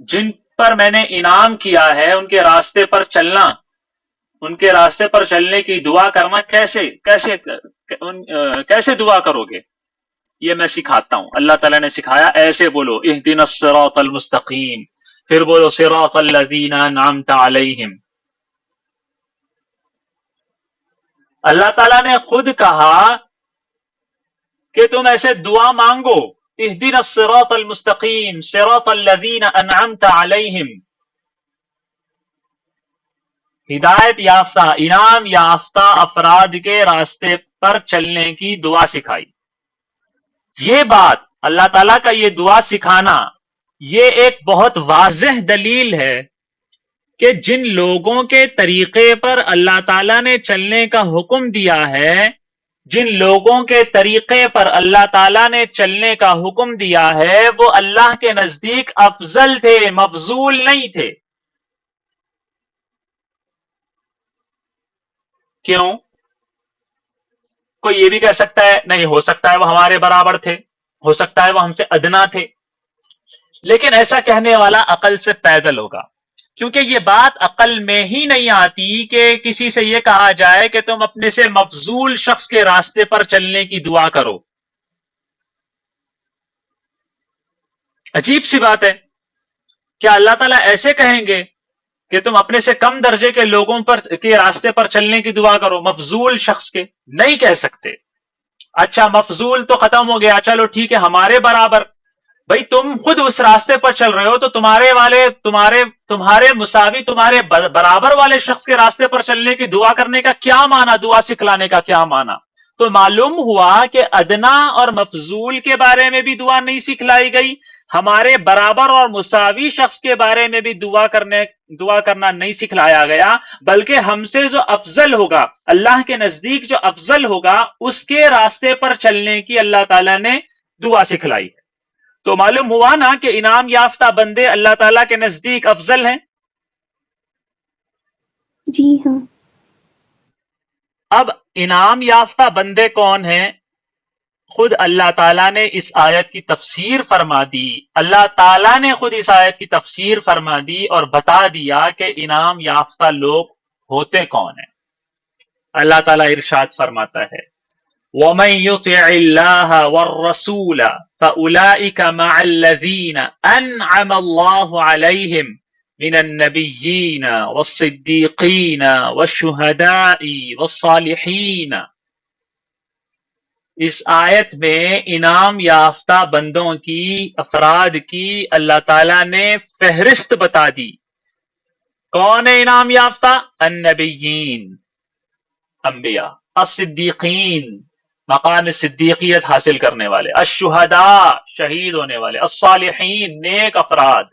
Speaker 1: جن پر میں نے انعام کیا ہے، ان کے راستے پر چلنا، ان کے راستے پر چلنے کی دعا کرنا. کیسے دعا کرو گے؟ یہ میں سکھاتا ہوں. اللہ تعالیٰ نے سکھایا ایسے بولو اہدنا الصراط المستقیم، پھر بولو صراط الذین انعمت علیہم. اللہ تعالیٰ نے خود کہا کہ تم ایسے دعا مانگو اہدنا الصراط المستقیم صراط الذین انعمت علیہم. ہدایت یافتہ، انعام یافتہ افراد کے راستے پر چلنے کی دعا سکھائی. یہ بات اللہ تعالیٰ کا یہ دعا سکھانا یہ ایک بہت واضح دلیل ہے کہ جن لوگوں کے طریقے پر اللہ تعالیٰ نے چلنے کا حکم دیا ہے، جن لوگوں کے طریقے پر اللہ تعالیٰ نے چلنے کا حکم دیا ہے، وہ اللہ کے نزدیک افضل تھے، مفضول نہیں تھے. کیوں؟ کوئی یہ بھی کہہ سکتا ہے نہیں، ہو سکتا ہے وہ ہمارے برابر تھے، ہو سکتا ہے وہ ہم سے ادنا تھے، لیکن ایسا کہنے والا عقل سے پیدل ہوگا، کیونکہ یہ بات عقل میں ہی نہیں آتی کہ کسی سے یہ کہا جائے کہ تم اپنے سے مفضول شخص کے راستے پر چلنے کی دعا کرو. عجیب سی بات ہے. کیا اللہ تعالیٰ ایسے کہیں گے کہ تم اپنے سے کم درجے کے لوگوں پر کے راستے پر چلنے کی دعا کرو، مفضول شخص کے؟ نہیں کہہ سکتے. اچھا مفضول تو ختم ہو گیا، چلو ٹھیک ہے ہمارے برابر. بھائی تم خود اس راستے پر چل رہے ہو تو تمہارے مساوی، تمہارے برابر والے شخص کے راستے پر چلنے کی دعا کرنے کا کیا معنی، دعا سکھلانے کا کیا معنی؟ تو معلوم ہوا کہ ادنا اور مفضول کے بارے میں بھی دعا نہیں سکھلائی گئی، ہمارے برابر اور مساوی شخص کے بارے میں بھی دعا کرنا نہیں سکھلایا گیا، بلکہ ہم سے جو افضل ہوگا، اللہ کے نزدیک جو افضل ہوگا، اس کے راستے پر چلنے کی اللہ تعالیٰ نے دعا سکھلائی ہے. تو معلوم ہوا نا کہ انعام یافتہ بندے اللہ تعالیٰ کے نزدیک افضل ہیں.
Speaker 2: جی ہاں.
Speaker 1: اب انعام یافتہ بندے کون ہیں؟ خود اللہ تعالیٰ نے اس آیت کی تفسیر فرما دی. اللہ تعالیٰ نے خود اس آیت کی تفسیر فرما دی اور بتا دیا کہ انعام یافتہ لوگ ہوتے کون ہیں. اللہ تعالیٰ ارشاد فرماتا ہے وَمَن يُطِعِ اللَّهَ وَالرَّسُولَ فَأُولَئِكَ مَعَ الَّذِينَ أَنْعَمَ اللَّهُ عَلَيْهِمْ مِنَ النَّبِيِّينَ وَالصِّدِّيقِينَ وَالشُّهَدَاءِ وَالصَّالِحِينَ. اس آیت میں انعام یافتہ بندوں کی، افراد کی اللہ تعالیٰ نے فہرست بتا دی. کون ہے انعام یافتہ؟ النبیین، انبیاء، الصدیقین، مقام صدیقیت حاصل کرنے والے، الشہداء، شہید ہونے والے، الصالحین، نیک افراد.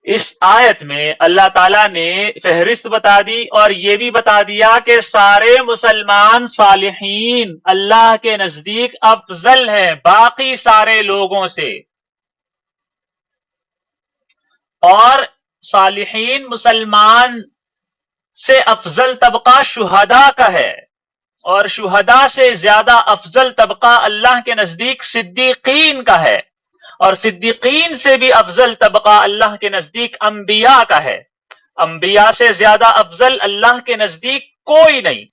Speaker 1: اس آیت میں اللہ تعالیٰ نے فہرست بتا دی اور یہ بھی بتا دیا کہ سارے مسلمان صالحین اللہ کے نزدیک افضل ہیں باقی سارے لوگوں سے. اور صالحین مسلمان سے افضل طبقہ شہداء کا ہے، اور شہداء سے زیادہ افضل طبقہ اللہ کے نزدیک صدیقین کا ہے، اور صدیقین سے بھی افضل طبقہ اللہ کے نزدیک انبیاء کا ہے. انبیاء سے زیادہ افضل اللہ کے نزدیک کوئی نہیں،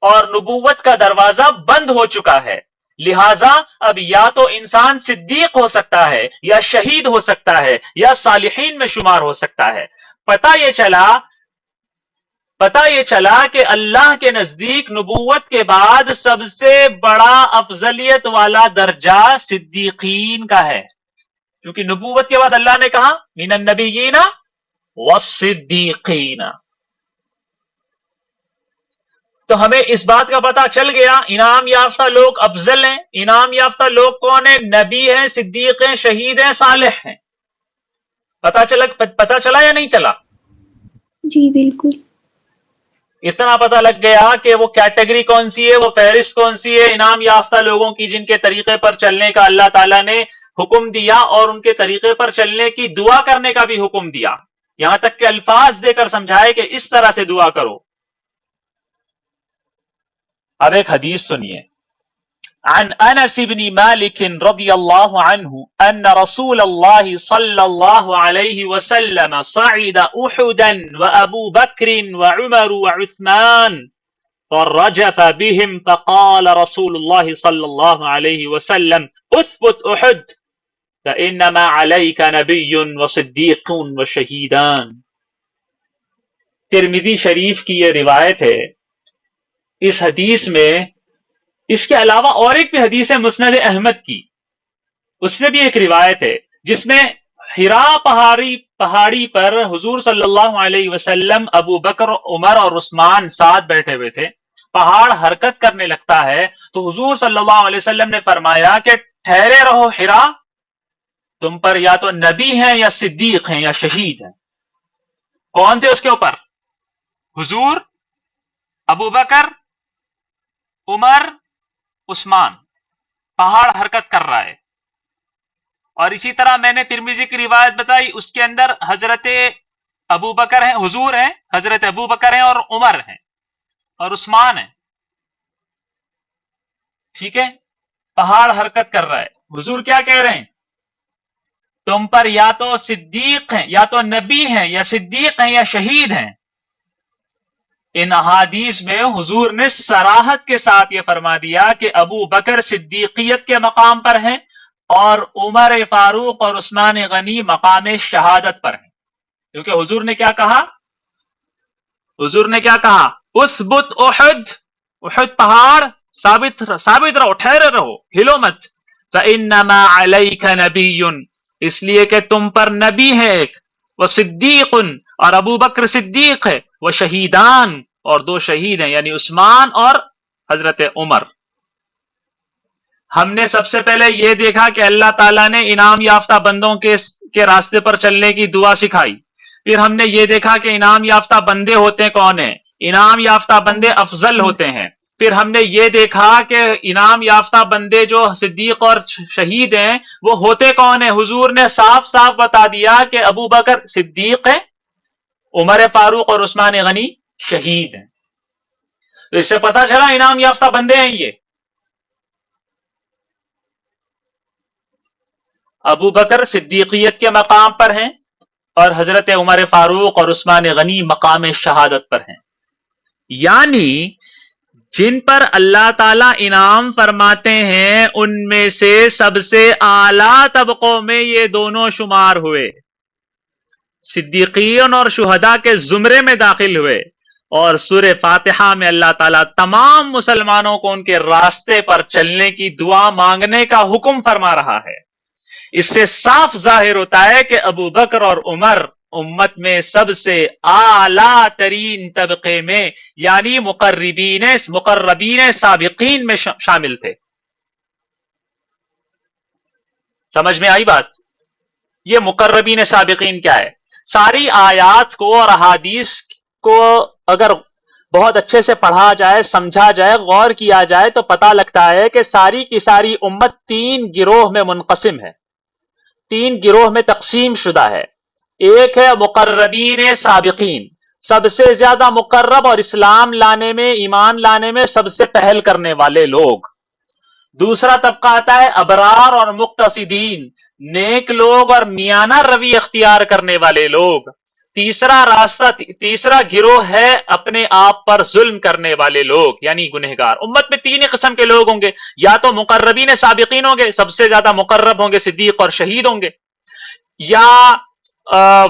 Speaker 1: اور نبوت کا دروازہ بند ہو چکا ہے. لہٰذا اب یا تو انسان صدیق ہو سکتا ہے، یا شہید ہو سکتا ہے، یا صالحین میں شمار ہو سکتا ہے. پتہ یہ چلا کہ اللہ کے نزدیک نبوت کے بعد سب سے بڑا افضلیت والا درجہ صدیقین کا ہے، کیونکہ نبوت کے بعد اللہ نے کہا من النبیین والصدیقین. تو ہمیں اس بات کا پتہ چل گیا انعام یافتہ لوگ افضل ہیں. انعام یافتہ لوگ کون ہیں؟ نبی ہیں، صدیق ہیں، شہید ہیں، صالح ہیں. پتہ چلا یا نہیں چلا؟
Speaker 2: جی بالکل.
Speaker 1: اتنا پتہ لگ گیا کہ وہ کیٹیگری کون سی ہے، وہ فہرست کون سی ہے انعام یافتہ لوگوں کی، جن کے طریقے پر چلنے کا اللہ تعالیٰ نے حکم دیا اور ان کے طریقے پر چلنے کی دعا کرنے کا بھی حکم دیا، یہاں تک کہ الفاظ دے کر سمجھائے کہ اس طرح سے دعا کرو. اب ایک حدیث سنیے. عن انس بن مالک رضی اللہ عنہ ان رسول اللہ صلی اللہ علیہ وسلم صعد احدا وابو بکر وعمر وعثمان فرجف بهم فقال رسول الله صلى الله عليه وسلم اثبت احد فانما عليك نبي وصديق وشهيدان. ترمذی شریف کی یہ روایت ہے. اس حدیث میں اس کے علاوہ اور ایک بھی حدیث ہے مسند احمد کی، اس میں بھی ایک روایت ہے جس میں حرا پہاڑی پر حضور صلی اللہ علیہ وسلم، ابو بکر، عمر اور عثمان ساتھ بیٹھے ہوئے تھے. پہاڑ حرکت کرنے لگتا ہے تو حضور صلی اللہ علیہ وسلم نے فرمایا کہ ٹھہرے رہو حرا، تم پر یا تو نبی ہیں یا صدیق ہیں یا شہید ہیں. کون تھے اس کے اوپر؟ حضور، ابو بکر، عمر، عثمان. پہاڑ حرکت کر رہا ہے. اور اسی طرح میں نے ترمذی کی روایت بتائی، اس کے اندر حضرت ابو بکر ہیں، حضور ہیں، حضرت ابو بکر ہیں اور عمر ہیں اور عثمان ہیں. ٹھیک ہے، پہاڑ حرکت کر رہا ہے. حضور کیا کہہ رہے ہیں؟ تم پر یا تو صدیق ہیں، یا تو نبی ہیں، یا صدیق ہیں، یا شہید ہیں. ان احادیث میں حضور نے صراحت کے ساتھ یہ فرما دیا کہ ابو بکر صدیقیت کے مقام پر ہیں اور عمر فاروق اور عثمان غنی مقام شہادت پر ہیں. کیونکہ حضور نے کیا کہا؟ حضور نے کیا کہا؟ اثبت احد، احد پہاڑ ثابت رہو، ٹھہرے رہو، ہلو مت. فانما علیک نبی، اس لیے کہ تم پر نبی ہے ایک، وہ صدیق، اور ابو بکر صدیق ہے، وہ شہیدان، اور دو شہید ہیں یعنی عثمان اور حضرت عمر. ہم نے سب سے پہلے یہ دیکھا کہ اللہ تعالیٰ نے انعام یافتہ بندوں کے راستے پر چلنے کی دعا سکھائی. پھر ہم نے یہ دیکھا کہ انعام یافتہ بندے ہوتے کون ہیں؟ انعام یافتہ بندے افضل ہوتے ہیں. پھر ہم نے یہ دیکھا کہ انعام یافتہ بندے جو صدیق اور شہید ہیں وہ ہوتے کون ہیں؟ حضور نے صاف صاف بتا دیا کہ ابو بکر صدیق ہیں، عمر فاروق اور عثمان غنی شہید ہیں. تو اس سے پتہ چلا انعام یافتہ بندے ہیں یہ. ابو بکر صدیقیت کے مقام پر ہیں اور حضرت عمر فاروق اور عثمان غنی مقام شہادت پر ہیں. یعنی جن پر اللہ تعالیٰ انعام فرماتے ہیں ان میں سے سب سے اعلیٰ طبقوں میں یہ دونوں شمار ہوئے، صدیقین اور شہداء کے زمرے میں داخل ہوئے. اور سورہ فاتحہ میں اللہ تعالیٰ تمام مسلمانوں کو ان کے راستے پر چلنے کی دعا مانگنے کا حکم فرما رہا ہے. اس سے صاف ظاہر ہوتا ہے کہ ابو بکر اور عمر امت میں سب سے اعلیٰ ترین طبقے میں یعنی مقربین سابقین میں شامل تھے. سمجھ میں آئی بات؟ یہ مقربین سابقین کیا ہے؟ ساری آیات کو اور احادیث کو اگر بہت اچھے سے پڑھا جائے، سمجھا جائے، غور کیا جائے تو پتہ لگتا ہے کہ ساری کی ساری امت تین گروہ میں منقسم ہے، تین گروہ میں تقسیم شدہ ہے. ایک ہے مقربین سابقین، سب سے زیادہ مقرب اور اسلام لانے میں، ایمان لانے میں سب سے پہل کرنے والے لوگ. دوسرا طبقہ آتا ہے ابرار اور مقتصدین، نیک لوگ اور میانہ روی اختیار کرنے والے لوگ. تیسرا گروہ ہے اپنے آپ پر ظلم کرنے والے لوگ یعنی گنہگار. امت میں تین قسم کے لوگ ہوں گے، یا تو مقربین سابقین ہوں گے، سب سے زیادہ مقرب ہوں گے، صدیق اور شہید ہوں گے، یا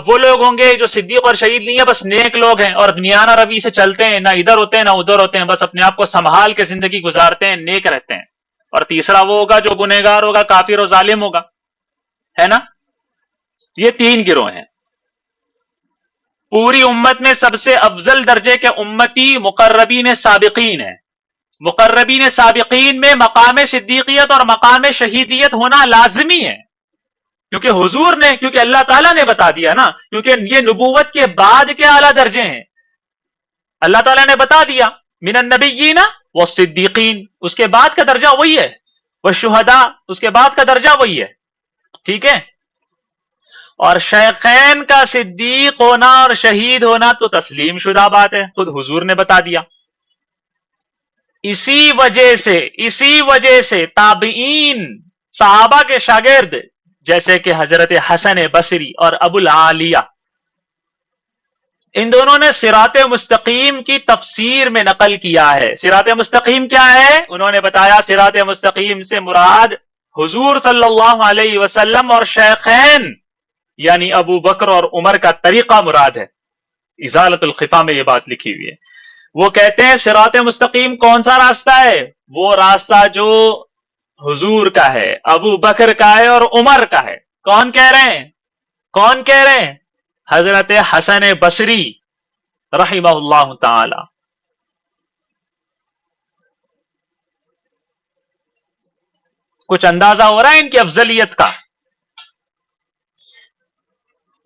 Speaker 1: وہ لوگ ہوں گے جو صدیق اور شہید نہیں ہے، بس نیک لوگ ہیں اور میانہ روی سے چلتے ہیں، نہ ادھر ہوتے ہیں نہ ادھر ہوتے ہیں، بس اپنے آپ کو سنبھال کے زندگی گزارتے ہیں، نیک رہتے ہیں. اور تیسرا وہ ہوگا جو گنہگار ہوگا، کافر و ظالم ہوگا، ہے نا. یہ تین گروہ ہیں. پوری امت میں سب سے افضل درجے کے امتی مقربین سابقین ہیں. مقربین سابقین میں مقام صدیقیت اور مقام شہیدیت ہونا لازمی ہے، کیونکہ اللہ تعالیٰ نے بتا دیا نا، کیونکہ یہ نبوت کے بعد کے اعلیٰ درجے ہیں. اللہ تعالیٰ نے بتا دیا من النبیین والصدیقین، اس کے بعد کا درجہ وہی ہے، والشہداء اس کے بعد کا درجہ وہی ہے. ٹھیک ہے. اور شیخین کا صدیق ہونا اور شہید ہونا تو تسلیم شدہ بات ہے، خود حضور نے بتا دیا. اسی وجہ سے تابعین، صحابہ کے شاگرد جیسے کہ حضرت حسن بصری اور ابو العالیہ ان دونوں نے صراط مستقیم کی تفسیر میں نقل کیا ہے. صراط مستقیم کیا ہے؟ انہوں نے بتایا صراط مستقیم سے مراد حضور صلی اللہ علیہ وسلم اور شیخین یعنی ابو بکر اور عمر کا طریقہ مراد ہے. ازالت الخفا میں یہ بات لکھی ہوئی ہے. وہ کہتے ہیں صراط مستقیم کون سا راستہ ہے؟ وہ راستہ جو حضور کا ہے، ابو بکر کا ہے اور عمر کا ہے. کون کہہ رہے ہیں؟ کون کہہ رہے ہیں؟ حضرت حسن بصری رحمہ اللہ تعالی. کچھ اندازہ ہو رہا ہے ان کی افضلیت کا؟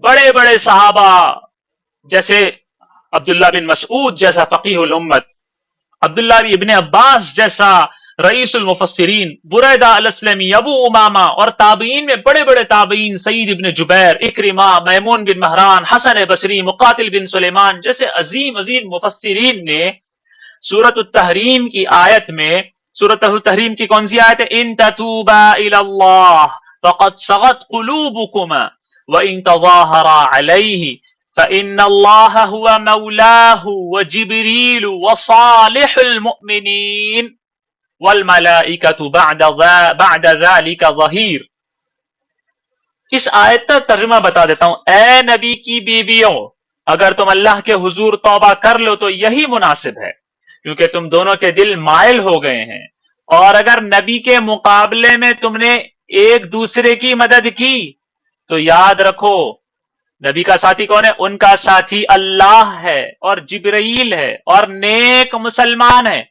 Speaker 1: بڑے بڑے صحابہ جیسے عبداللہ بن مسعود جیسا فقیہ الامت، عبداللہ ابن عباس جیسا رئیس المفسرین، بریدہ الاسلمی، ابو امامہ، اور تابعین میں بڑے بڑے تابعین سعید ابن جبیر، اکرمہ، میمون بن مہران، حسن بصری، مقاتل بن سلیمان جیسے عظیم عظیم مفسرین نے سورۃ التحریم کی آیت میں، سورۃ التحریم کی کون سی آیت ہے؟ ان تتوبا الی اللہ فقد صغت قلوبکما وان تظاہرا علیہ فإن اللہ هو مولاه وجبریل وصالح المؤمنین والملائکۃ بعد ذلك ظہیر. اس آیت کا ترجمہ بتا دیتا ہوں. اے نبی کی بیویوں، اگر تم اللہ کے حضور توبہ کر لو تو یہی مناسب ہے، کیونکہ تم دونوں کے دل مائل ہو گئے ہیں، اور اگر نبی کے مقابلے میں تم نے ایک دوسرے کی مدد کی تو یاد رکھو نبی کا ساتھی کون ہے؟ ان کا ساتھی اللہ ہے اور جبرائیل ہے اور نیک مسلمان ہے.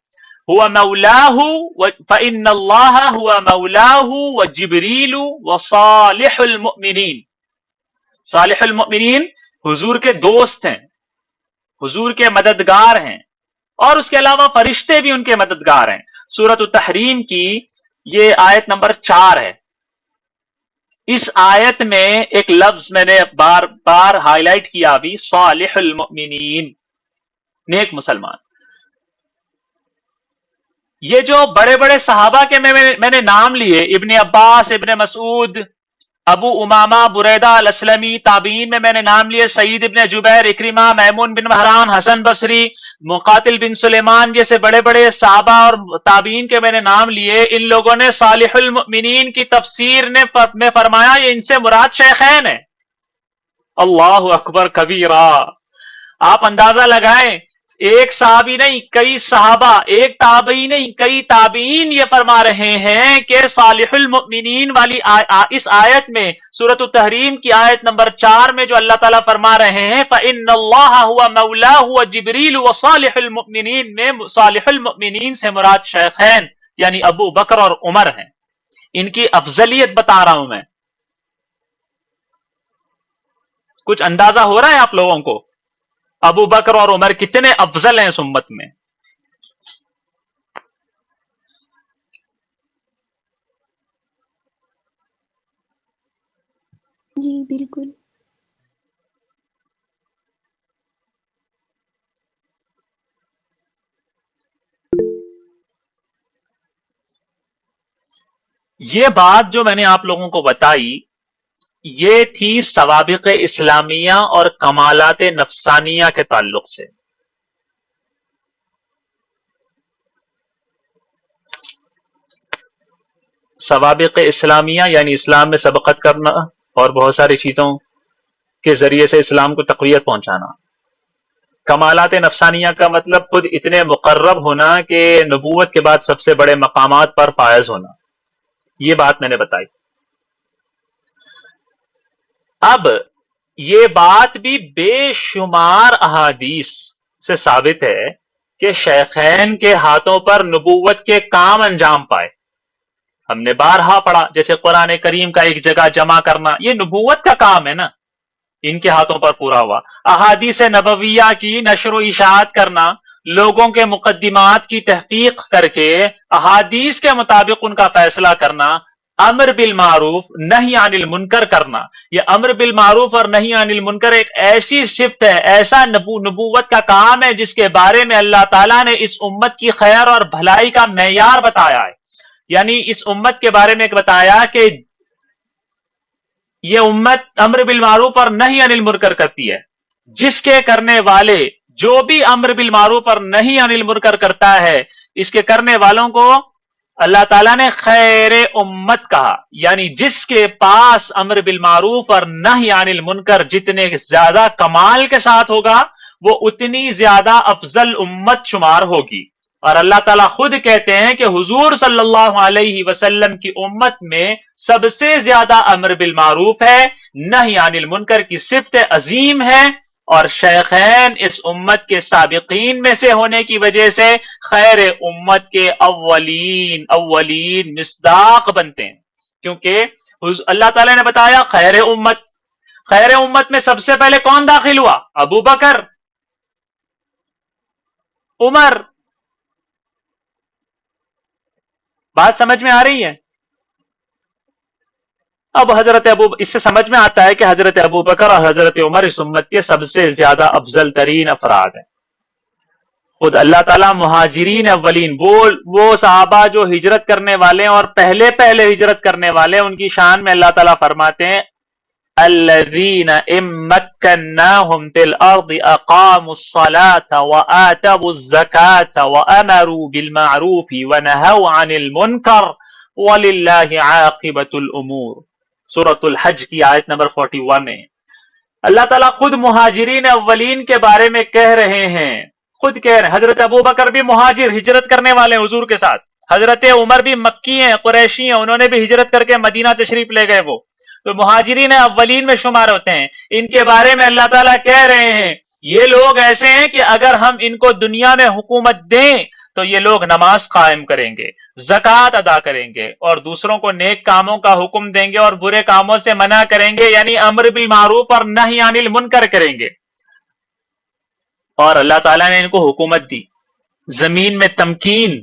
Speaker 1: هو مولاه فإن الله هو مولاه وجبريل وصالح المؤمنین. صالح المؤمنین حضور کے دوست ہیں، حضور کے مددگار ہیں، اور اس کے علاوہ فرشتے بھی ان کے مددگار ہیں. سورۃ التحریم کی یہ آیت نمبر 4 ہے. اس آیت میں ایک لفظ میں نے بار بار ہائی لائٹ کیا ابھی، صالح المؤمنین، نیک مسلمان. یہ جو بڑے بڑے صحابہ کے میں نے نام لیے، ابن عباس، ابن مسعود، ابو امامہ، بریدہ الاسلمی، تابعین میں نے نام لیے سعید ابن جبیر، اکرمہ، میمون بن مہران، حسن بصری، مقاتل بن سلیمان جیسے بڑے بڑے صحابہ اور تابعین کے میں نے نام لیے. ان لوگوں نے صالح المؤمنین کی تفسیر میں فرمایا یہ ان سے مراد شیخین ہے. اللہ اکبر کبیرہ. آپ اندازہ لگائیں، ایک صحابی نہیں کئی صحابہ، ایک تابعی نہیں کئی تابعین یہ فرما رہے ہیں کہ صالح المؤمنین والی اس آیت میں، سورۃ التحریم کی آیت نمبر 4 میں جو اللہ تعالیٰ فرما رہے ہیں فَإِنَّ اللَّهَ هُوَ مَوْلَاهُ وَجِبْرِيلُ وَصَالِحُ الْمُؤْمِنِينَ میں صالح المؤمنین سے مراد شیخین یعنی ابو بکر اور عمر ہیں. ان کی افضلیت بتا رہا ہوں میں. کچھ اندازہ ہو رہا ہے آپ لوگوں کو ابو بکر اور عمر کتنے افضل ہیں اس امت میں؟
Speaker 2: جی بالکل.
Speaker 1: یہ بات جو میں نے آپ لوگوں کو بتائی یہ تھی سوابق اسلامیہ اور کمالات نفسانیہ کے تعلق سے. سوابق اسلامیہ یعنی اسلام میں سبقت کرنا اور بہت ساری چیزوں کے ذریعے سے اسلام کو تقویت پہنچانا. کمالات نفسانیہ کا مطلب خود اتنے مقرب ہونا کہ نبوت کے بعد سب سے بڑے مقامات پر فائز ہونا. یہ بات میں نے بتائی. اب یہ بات بھی بے شمار احادیث سے ثابت ہے کہ شیخین کے ہاتھوں پر نبوت کے کام انجام پائے. ہم نے بارہا پڑھا جیسے قرآن کریم کا ایک جگہ جمع کرنا، یہ نبوت کا کام ہے نا، ان کے ہاتھوں پر پورا ہوا. احادیث نبویہ کی نشر و اشاعت کرنا، لوگوں کے مقدمات کی تحقیق کر کے احادیث کے مطابق ان کا فیصلہ کرنا، امر بالمعروف نہی عن المنکر کرنا. یہ امر بالمعروف اور نہی عن المنکر ایک ایسی صفت ہے، ایسا نبوت کا کام ہے جس کے بارے میں اللہ تعالیٰ نے اس امت کی خیر اور بھلائی کا معیار بتایا ہے. یعنی اس امت کے بارے میں بتایا کہ یہ امت امر بالمعروف اور نہی عن المنکر کرتی ہے. جس کے کرنے والے جو بھی امر بالمعروف اور نہی عن المنکر کرتا ہے اس کے کرنے والوں کو اللہ تعالیٰ نے خیر امت کہا، یعنی جس کے پاس امر بالمعروف اور نہی عن المنکر جتنے زیادہ کمال کے ساتھ ہوگا وہ اتنی زیادہ افضل امت شمار ہوگی۔ اور اللہ تعالیٰ خود کہتے ہیں کہ حضور صلی اللہ علیہ وسلم کی امت میں سب سے زیادہ امر بالمعروف ہے، نہی عن المنکر کی صفت عظیم ہے، اور شیخین اس امت کے سابقین میں سے ہونے کی وجہ سے خیر امت کے اولین مصداق بنتے ہیں، کیونکہ اللہ تعالیٰ نے بتایا خیر امت میں سب سے پہلے کون داخل ہوا؟ ابو بکر، عمر۔ بات سمجھ میں آ رہی ہے؟ اب اس سے سمجھ میں آتا ہے کہ حضرت ابو بکر اور حضرت عمر اس امت کے سب سے زیادہ افضل ترین افراد ہیں۔ خود اللہ تعالیٰ مہاجرین اولین، وہ صحابہ جو ہجرت کرنے والے ہیں اور پہلے ہجرت کرنے والے ہیں، ان کی شان میں اللہ تعالیٰ فرماتے ہیں الذین امکناہم فی الارض اقاموا الصلاة وآتوا الزکاة وامروا بالمعروف ونہوا عن المنکر وللہ عاقبۃ الامور۔ سورۃ الحج کی آیت نمبر 41 ہے۔ اللہ تعالیٰ خود مہاجرین اولین کے بارے میں کہہ رہے ہیں، خود کہہ رہے ہیں۔ حضرت ابو بکر بھی مہاجر، ہجرت کرنے والے ہیں حضور کے ساتھ، حضرت عمر بھی مکی ہیں، قریشی ہیں، انہوں نے بھی ہجرت کر کے مدینہ تشریف لے گئے، وہ تو مہاجرین اولین میں شمار ہوتے ہیں۔ ان کے بارے میں اللہ تعالیٰ کہہ رہے ہیں یہ لوگ ایسے ہیں کہ اگر ہم ان کو دنیا میں حکومت دیں تو یہ لوگ نماز قائم کریں گے، زکوٰۃ ادا کریں گے، اور دوسروں کو نیک کاموں کا حکم دیں گے اور برے کاموں سے منع کریں گے، یعنی امر بالمعروف اور نہی عن المنکر کریں گے۔ اور اللہ تعالیٰ نے ان کو حکومت دی، زمین میں تمکین،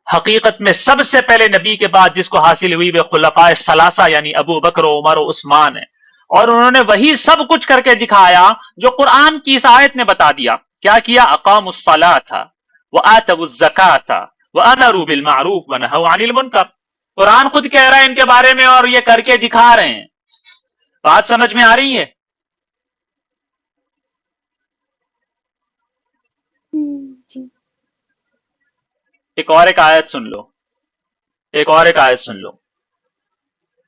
Speaker 1: حقیقت میں سب سے پہلے نبی کے بعد جس کو حاصل ہوئی وہ خلفاء ثلاثہ یعنی ابو بکر و عمر و عثمان ہے، اور انہوں نے وہی سب کچھ کر کے دکھایا جو قرآن کی اس آیت نے بتا دیا۔ کیا کیا؟ اقاموا الصلاۃ وآتوا الزکاۃ وامروا بالمعروف ونہوا عن المنکر۔ قرآن خود کہہ رہا ہے ان کے بارے میں اور یہ کر کے دکھا رہے ہیں۔ بات سمجھ میں آ رہی ہے؟
Speaker 2: جی۔
Speaker 1: ایک آیت سن لو،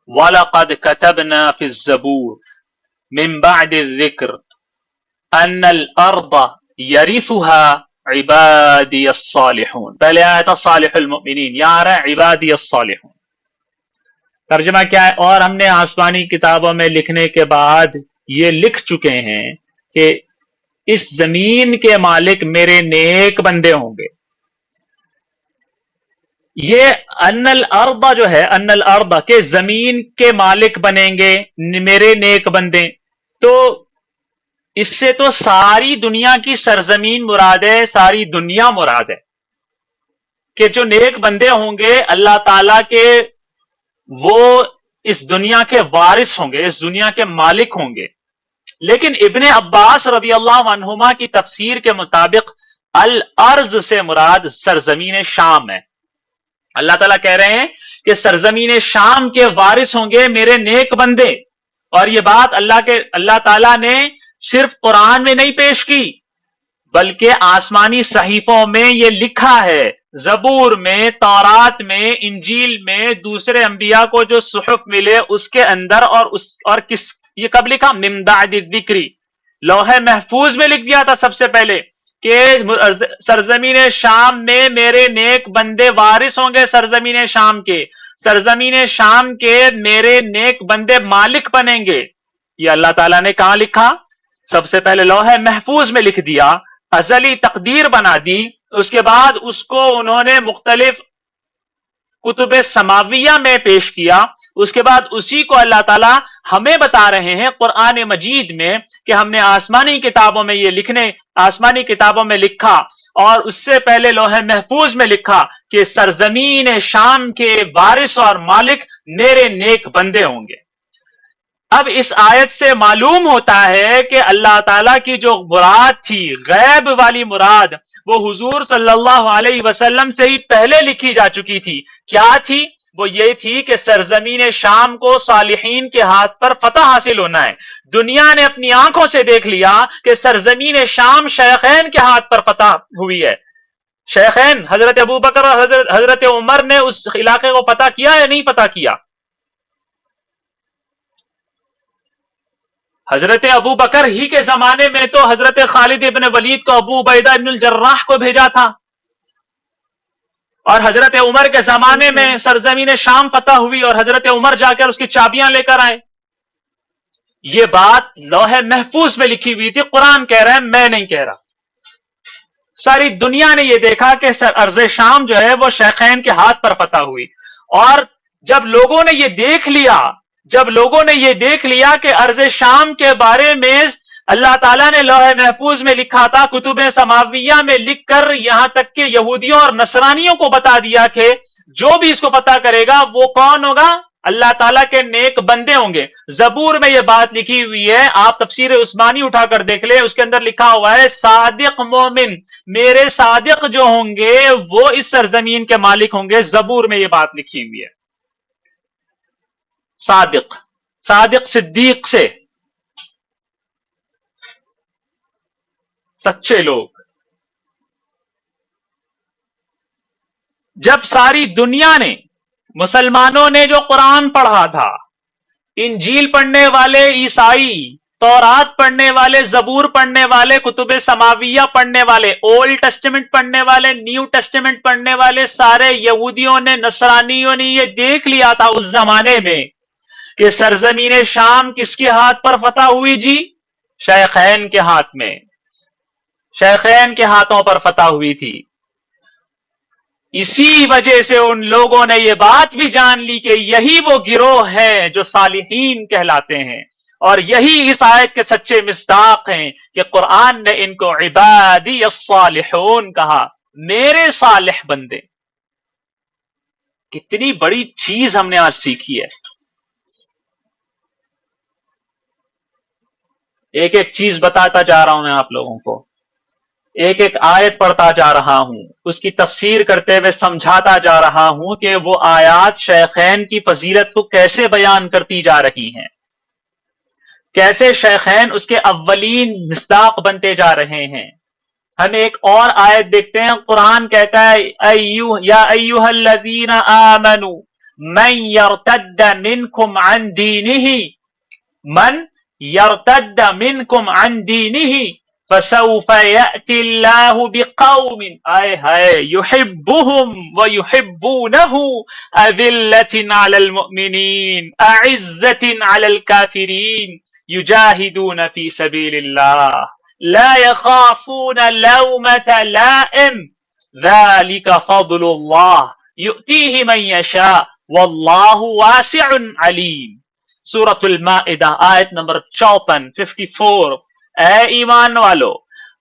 Speaker 1: وَلَقَدْ كَتَبْنَا فِي الزَّبُورِ مِن بَعْدِ الذِّكْرِ أَنَّ الْأَرْضَ يَرِثُهَا عِبَادِيَ الصَّالِحُونَ۔ پہلے آیا تھا صالح المؤمنین، یہاں آ رہا ہے عبادی الصالحون۔ ترجمہ کیا ہے؟ اور ہم نے آسمانی کتابوں میں لکھنے کے بعد یہ لکھ چکے ہیں کہ اس زمین کے مالک میرے نیک بندے ہوں گے۔ یہ ان الارض جو ہے، ان الارض کے زمین کے مالک بنیں گے میرے نیک بندے، تو اس سے تو ساری دنیا کی سرزمین مراد ہے، ساری دنیا مراد ہے کہ جو نیک بندے ہوں گے اللہ تعالیٰ کے، وہ اس دنیا کے وارث ہوں گے، اس دنیا کے مالک ہوں گے۔ لیکن ابن عباس رضی اللہ عنہما کی تفسیر کے مطابق الارض سے مراد سرزمین شام ہے۔ اللہ تعالیٰ کہہ رہے ہیں کہ سرزمین شام کے وارث ہوں گے میرے نیک بندے، اور یہ بات اللہ تعالیٰ نے صرف قرآن میں نہیں پیش کی بلکہ آسمانی صحیفوں میں یہ لکھا ہے، زبور میں، تورات میں، انجیل میں، دوسرے انبیاء کو جو صحف ملے اس کے اندر، اور کس یہ کب لکھا؟ من بعد الذکر، لوح محفوظ میں لکھ دیا تھا سب سے پہلے کہ سرزمین شام میں میرے نیک بندے وارث ہوں گے، سرزمین شام کے میرے نیک بندے مالک بنیں گے۔ یہ اللہ تعالیٰ نے کہاں لکھا؟ سب سے پہلے لوح محفوظ میں لکھ دیا، ازلی تقدیر بنا دی، اس کے بعد اس کو انہوں نے مختلف کتب سماویہ میں پیش کیا، اس کے بعد اسی کو اللہ تعالیٰ ہمیں بتا رہے ہیں قرآن مجید میں کہ ہم نے آسمانی کتابوں میں لکھا، اور اس سے پہلے لوح محفوظ میں لکھا کہ سرزمین شام کے وارث اور مالک میرے نیک بندے ہوں گے۔ اب اس آیت سے معلوم ہوتا ہے کہ اللہ تعالیٰ کی جو مراد تھی، غیب والی مراد، وہ حضور صلی اللہ علیہ وسلم سے ہی پہلے لکھی جا چکی تھی۔ کیا تھی؟ وہ یہ تھی کہ سرزمین شام کو صالحین کے ہاتھ پر فتح حاصل ہونا ہے. دنیا نے اپنی آنکھوں سے دیکھ لیا کہ سرزمین شام شیخین کے ہاتھ پر فتح ہوئی ہے. شیخین حضرت ابو بکر اور حضرت عمر نے اس علاقے کو فتح کیا یا نہیں فتح کیا؟ حضرت ابو بکر ہی کے زمانے میں تو حضرت خالد ابن ولید کو ابو عبیدہ ابن الجراح کو بھیجا تھا، اور حضرت عمر کے زمانے میں سرزمین شام فتح ہوئی اور حضرت عمر جا کر اس کی چابیاں لے کر آئے. یہ بات لوح محفوظ میں لکھی ہوئی تھی، قرآن کہہ رہا ہے، میں نہیں کہہ رہا. ساری دنیا نے یہ دیکھا کہ ارض شام جو ہے وہ شیخین کے ہاتھ پر فتح ہوئی. اور جب لوگوں نے یہ دیکھ لیا کہ ارض شام کے بارے میں اللہ تعالیٰ نے لوح محفوظ میں لکھا تھا، کتب سماویہ میں لکھ کر یہاں تک کہ یہودیوں اور نصرانیوں کو بتا دیا کہ جو بھی اس کو پتہ کرے گا وہ کون ہوگا؟ اللہ تعالیٰ کے نیک بندے ہوں گے. زبور میں یہ بات لکھی ہوئی ہے، آپ تفسیر عثمانی اٹھا کر دیکھ لیں، اس کے اندر لکھا ہوا ہے صادق مومن، میرے صادق جو ہوں گے وہ اس سرزمین کے مالک ہوں گے. زبور میں یہ بات لکھی ہوئی ہے. صادق صدیق سے سچے لوگ. جب ساری دنیا نے، مسلمانوں نے جو قرآن پڑھا تھا، انجیل پڑھنے والے عیسائی، تورات پڑھنے والے، زبور پڑھنے والے، کتب سماویہ پڑھنے والے، اولڈ ٹیسٹمنٹ پڑھنے والے، نیو ٹیسٹمنٹ پڑھنے والے، سارے یہودیوں نے، نصرانیوں نے یہ دیکھ لیا تھا اس زمانے میں کہ سرزمین شام کس کے ہاتھ پر فتح ہوئی جی؟ شیخین کے ہاتھ میں، شیخین کے ہاتھوں پر فتح ہوئی تھی. اسی وجہ سے ان لوگوں نے یہ بات بھی جان لی کہ یہی وہ گروہ ہے جو صالحین کہلاتے ہیں، اور یہی اس آیت کے سچے مصداق ہیں کہ قرآن نے ان کو عبادی الصالحون کہا، میرے صالح بندے. کتنی بڑی چیز ہم نے آج سیکھی ہے. ایک ایک چیز بتاتا جا رہا ہوں میں آپ لوگوں کو، ایک ایک آیت پڑھتا جا رہا ہوں، اس کی تفسیر کرتے ہوئے سمجھاتا جا رہا ہوں کہ وہ آیات شیخین کی فضیلت کو کیسے بیان کرتی جا رہی ہیں، کیسے شیخین اس کے اولین مصداق بنتے جا رہے ہیں. ہم ایک اور آیت دیکھتے ہیں، قرآن کہتا ہے یا ایھا الذین آمنوا من یرتد منکم عن دینہ، من یرتد منکم عن دینہ فسوف یأتی اللہ بقوم یحبهم ویحبونہ اذلۃ علی المؤمنین اعزۃ علی الکافرین یجاہدون فی سبیل اللہ لا يخافون لومة لائم ذلك فضل اللہ یؤتیہ من یشاء واللہ واسع علیم. سورۃ المائدہ آیت نمبر 54. اے ایمان والو،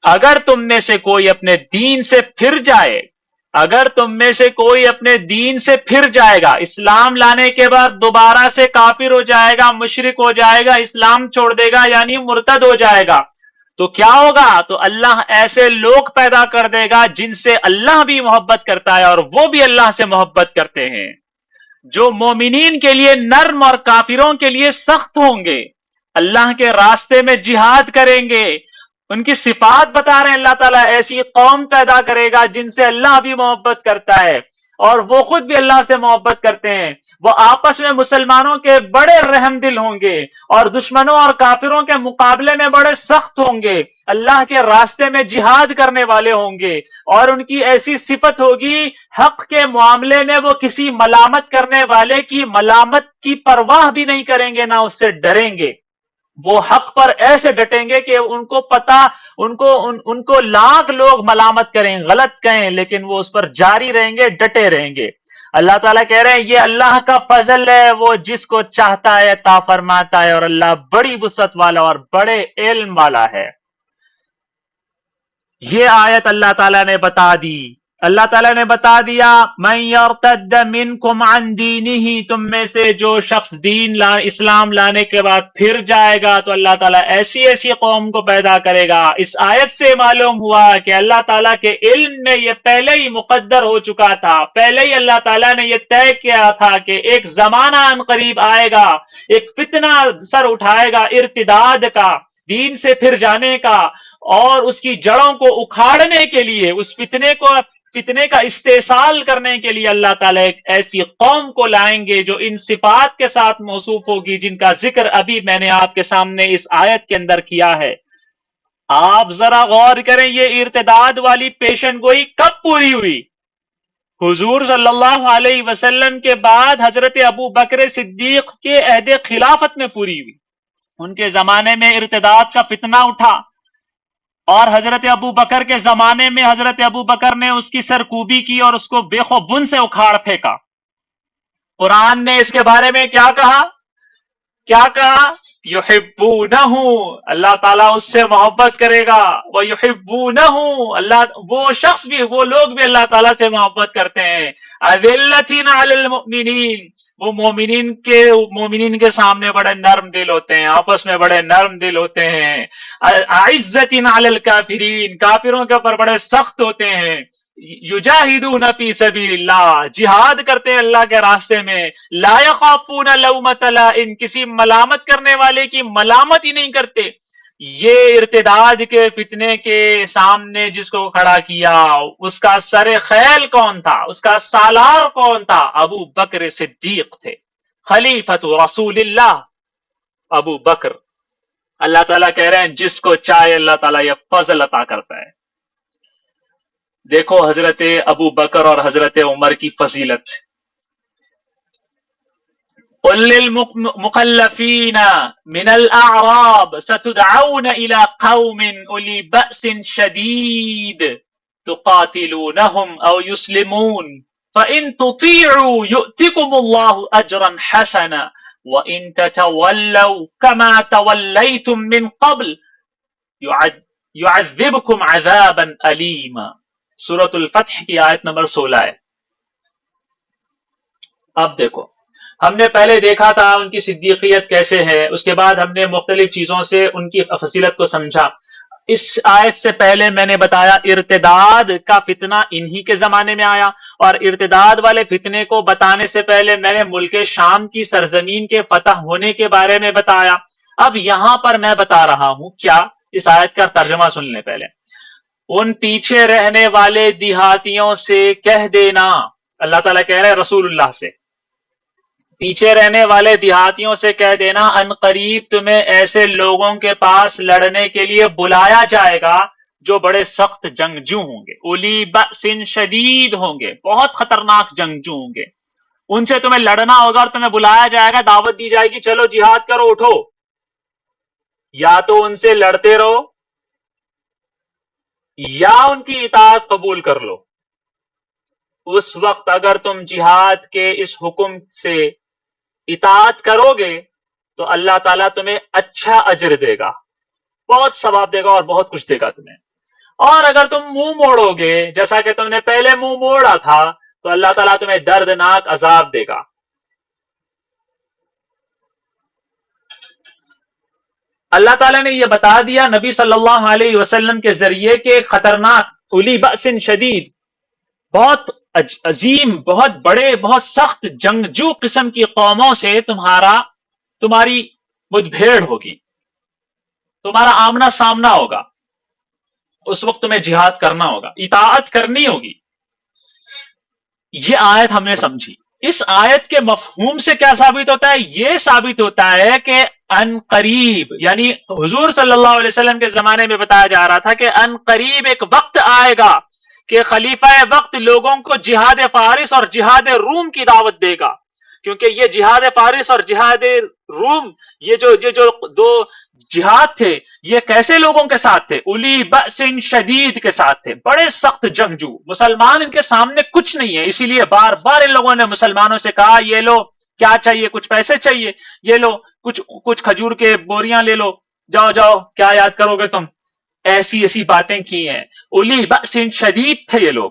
Speaker 1: اگر تم میں سے کوئی اپنے دین سے پھر جائے، اگر تم میں سے کوئی اپنے دین سے پھر جائے گا، اسلام لانے کے بعد دوبارہ سے کافر ہو جائے گا، مشرک ہو جائے گا، اسلام چھوڑ دے گا یعنی مرتد ہو جائے گا، تو کیا ہوگا؟ تو اللہ ایسے لوگ پیدا کر دے گا جن سے اللہ بھی محبت کرتا ہے اور وہ بھی اللہ سے محبت کرتے ہیں، جو مومنین کے لیے نرم اور کافروں کے لیے سخت ہوں گے، اللہ کے راستے میں جہاد کریں گے. ان کی صفات بتا رہے ہیں اللہ تعالیٰ، ایسی قوم پیدا کرے گا جن سے اللہ بھی محبت کرتا ہے اور وہ خود بھی اللہ سے محبت کرتے ہیں. وہ آپس میں مسلمانوں کے بڑے رحم دل ہوں گے اور دشمنوں اور کافروں کے مقابلے میں بڑے سخت ہوں گے، اللہ کے راستے میں جہاد کرنے والے ہوں گے، اور ان کی ایسی صفت ہوگی حق کے معاملے میں وہ کسی ملامت کرنے والے کی ملامت کی پرواہ بھی نہیں کریں گے، نہ اس سے ڈریں گے. وہ حق پر ایسے ڈٹیں گے کہ ان کو پتا، ان کو لاکھ لوگ ملامت کریں، غلط کہیں، لیکن وہ اس پر جاری رہیں گے، ڈٹے رہیں گے. اللہ تعالیٰ کہہ رہے ہیں یہ اللہ کا فضل ہے، وہ جس کو چاہتا ہے عطا فرماتا ہے، اور اللہ بڑی وسعت والا اور بڑے علم والا ہے. یہ آیت اللہ تعالیٰ نے بتا دی. اللہ تعالیٰ نے بتا دیا من یرتد منکم عن دینہ، تم میں سے جو شخص اسلام لانے کے بعد پھر جائے گا تو اللہ تعالیٰ ایسی ایسی قوم کو پیدا کرے گا۔ اس آیت سے معلوم ہوا کہ اللہ تعالیٰ کے علم میں یہ پہلے ہی مقدر ہو چکا تھا، پہلے ہی اللہ تعالیٰ نے یہ طے کیا تھا کہ ایک زمانہ ان قریب آئے گا، ایک فتنہ سر اٹھائے گا ارتداد کا، دین سے پھر جانے کا، اور اس کی جڑوں کو اکھاڑنے کے لیے، اس فتنے کا استحصال کرنے کے لیے اللہ تعالیٰ ایک ایسی قوم کو لائیں گے جو ان صفات کے ساتھ موصوف ہوگی جن کا ذکر ابھی میں نے آپ کے سامنے اس آیت کے اندر کیا ہے۔ آپ ذرا غور کریں، یہ ارتداد والی پیشن گوئی کب پوری ہوئی؟ حضور صلی اللہ علیہ وسلم کے بعد حضرت ابو بکر صدیق کے عہد خلافت میں پوری ہوئی۔ ان کے زمانے میں ارتداد کا فتنہ اٹھا، اور حضرت ابو بکر کے زمانے میں حضرت ابو بکر نے اس کی سرکوبی کی اور اس کو بیخ و بن سے اکھاڑ پھینکا۔ قرآن نے اس کے بارے میں کیا کہا؟ یحبونہ، اللہ تعالیٰ اس سے محبت کرے گا، ویحبونہ، وہ شخص بھی، وہ لوگ بھی اللہ تعالیٰ سے محبت کرتے ہیں۔ اذلۃ علی المؤمنین، وہ مومنین کے سامنے بڑے نرم دل ہوتے ہیں، آپس میں بڑے نرم دل ہوتے ہیں۔ اعزۃ علی الکافرین، کافروں کے اوپر بڑے سخت ہوتے ہیں۔ یجاہدون فی سبیل اللہ، جہاد کرتے ہیں اللہ کے راستے میں۔ لا یخافون لومۃ لائم، کسی ملامت کرنے والے کی ملامت ہی نہیں کرتے۔ یہ ارتداد کے فتنے کے سامنے جس کو کھڑا کیا، اس کا سر خیل کون تھا؟ اس کا سالار کون تھا؟ ابو بکر صدیق تھے، خلیفۃ رسول اللہ ابو بکر۔ اللہ تعالیٰ کہہ رہے ہیں جس کو چاہے اللہ تعالیٰ یہ فضل عطا کرتا ہے۔ دیکھو حضرت ابو بکر اور حضرت عمر کی فضیلت۔ قل للمخلفین من الاعراب ستدعون الى قوم اولی بأس شدید تقاتلونهم او يسلمون فإن تطيعوا يؤتكم الله اجرا حسنا وإن تتولوا كما توليتم من قبل يعذبكم عذابا أليما۔ سورۃ الفتح کی آیت نمبر 16 ہے۔ اب دیکھو، ہم نے پہلے دیکھا تھا ان کی صدیقیت کیسے ہے، اس کے بعد ہم نے مختلف چیزوں سے ان کی فضیلت کو سمجھا۔ اس آیت سے پہلے میں نے بتایا ارتداد کا فتنہ انہی کے زمانے میں آیا، اور ارتداد والے فتنے کو بتانے سے پہلے میں نے ملک شام کی سرزمین کے فتح ہونے کے بارے میں بتایا۔ اب یہاں پر میں بتا رہا ہوں کیا، اس آیت کا ترجمہ سن لیں پہلے۔ ان پیچھے رہنے والے دیہاتیوں سے کہہ دینا، اللہ تعالیٰ کہہ رہے ہیں رسول اللہ سے، پیچھے رہنے والے دیہاتیوں سے کہہ دینا ان قریب تمہیں ایسے لوگوں کے پاس لڑنے کے لیے بلایا جائے گا جو بڑے سخت جنگجو ہوں گے، اولی بأس شدید ہوں گے، بہت خطرناک جنگجو ہوں گے۔ ان سے تمہیں لڑنا ہوگا اور تمہیں بلایا جائے گا، دعوت دی جائے گی چلو جہاد کرو، اٹھو۔ یا تو ان سے لڑتے رہو یا ان کی اطاعت قبول کر لو۔ اس وقت اگر تم جہاد کے اس حکم سے اطاعت کرو گے تو اللہ تعالیٰ تمہیں اچھا اجر دے گا، بہت ثواب دے گا اور بہت کچھ دے گا تمہیں۔ اور اگر تم منہ موڑو گے جیسا کہ تم نے پہلے منہ موڑا تھا تو اللہ تعالیٰ تمہیں دردناک عذاب دے گا۔ اللہ تعالیٰ نے یہ بتا دیا نبی صلی اللہ علیہ وسلم کے ذریعے کہ خطرناک اولی بأس شدید، بہت عظیم، بہت بڑے، بہت سخت جنگجو قسم کی قوموں سے تمہاری مجھ بھیڑ ہوگی، تمہارا آمنا سامنا ہوگا۔ اس وقت تمہیں جہاد کرنا ہوگا، اطاعت کرنی ہوگی۔ یہ آیت ہم نے سمجھی۔ اس آیت کے مفہوم سے کیا ثابت ہوتا ہے؟ یہ ثابت ہوتا ہے کہ ان قریب، یعنی حضور صلی اللہ علیہ وسلم کے زمانے میں بتایا جا رہا تھا کہ ان قریب ایک وقت آئے گا کہ خلیفہ وقت لوگوں کو جہاد فارس اور جہاد روم کی دعوت دے گا، کیونکہ یہ جہاد فارس اور جہاد روم، یہ جو دو جہاد تھے، یہ کیسے لوگوں کے ساتھ تھے؟ اولی بأس شدید کے ساتھ تھے، بڑے سخت جنگجو۔ مسلمان ان کے سامنے کچھ نہیں ہے، اسی لیے بار بار ان لوگوں نے مسلمانوں سے کہا یہ لو، کیا چاہیے؟ کچھ پیسے چاہیے، یہ لو، کچھ کھجور کے بوریاں لے لو، جاؤ جاؤ، کیا یاد کرو گے تم؟ ایسی باتیں کی ہیں۔ اولی بأس شدید تھے یہ لوگ،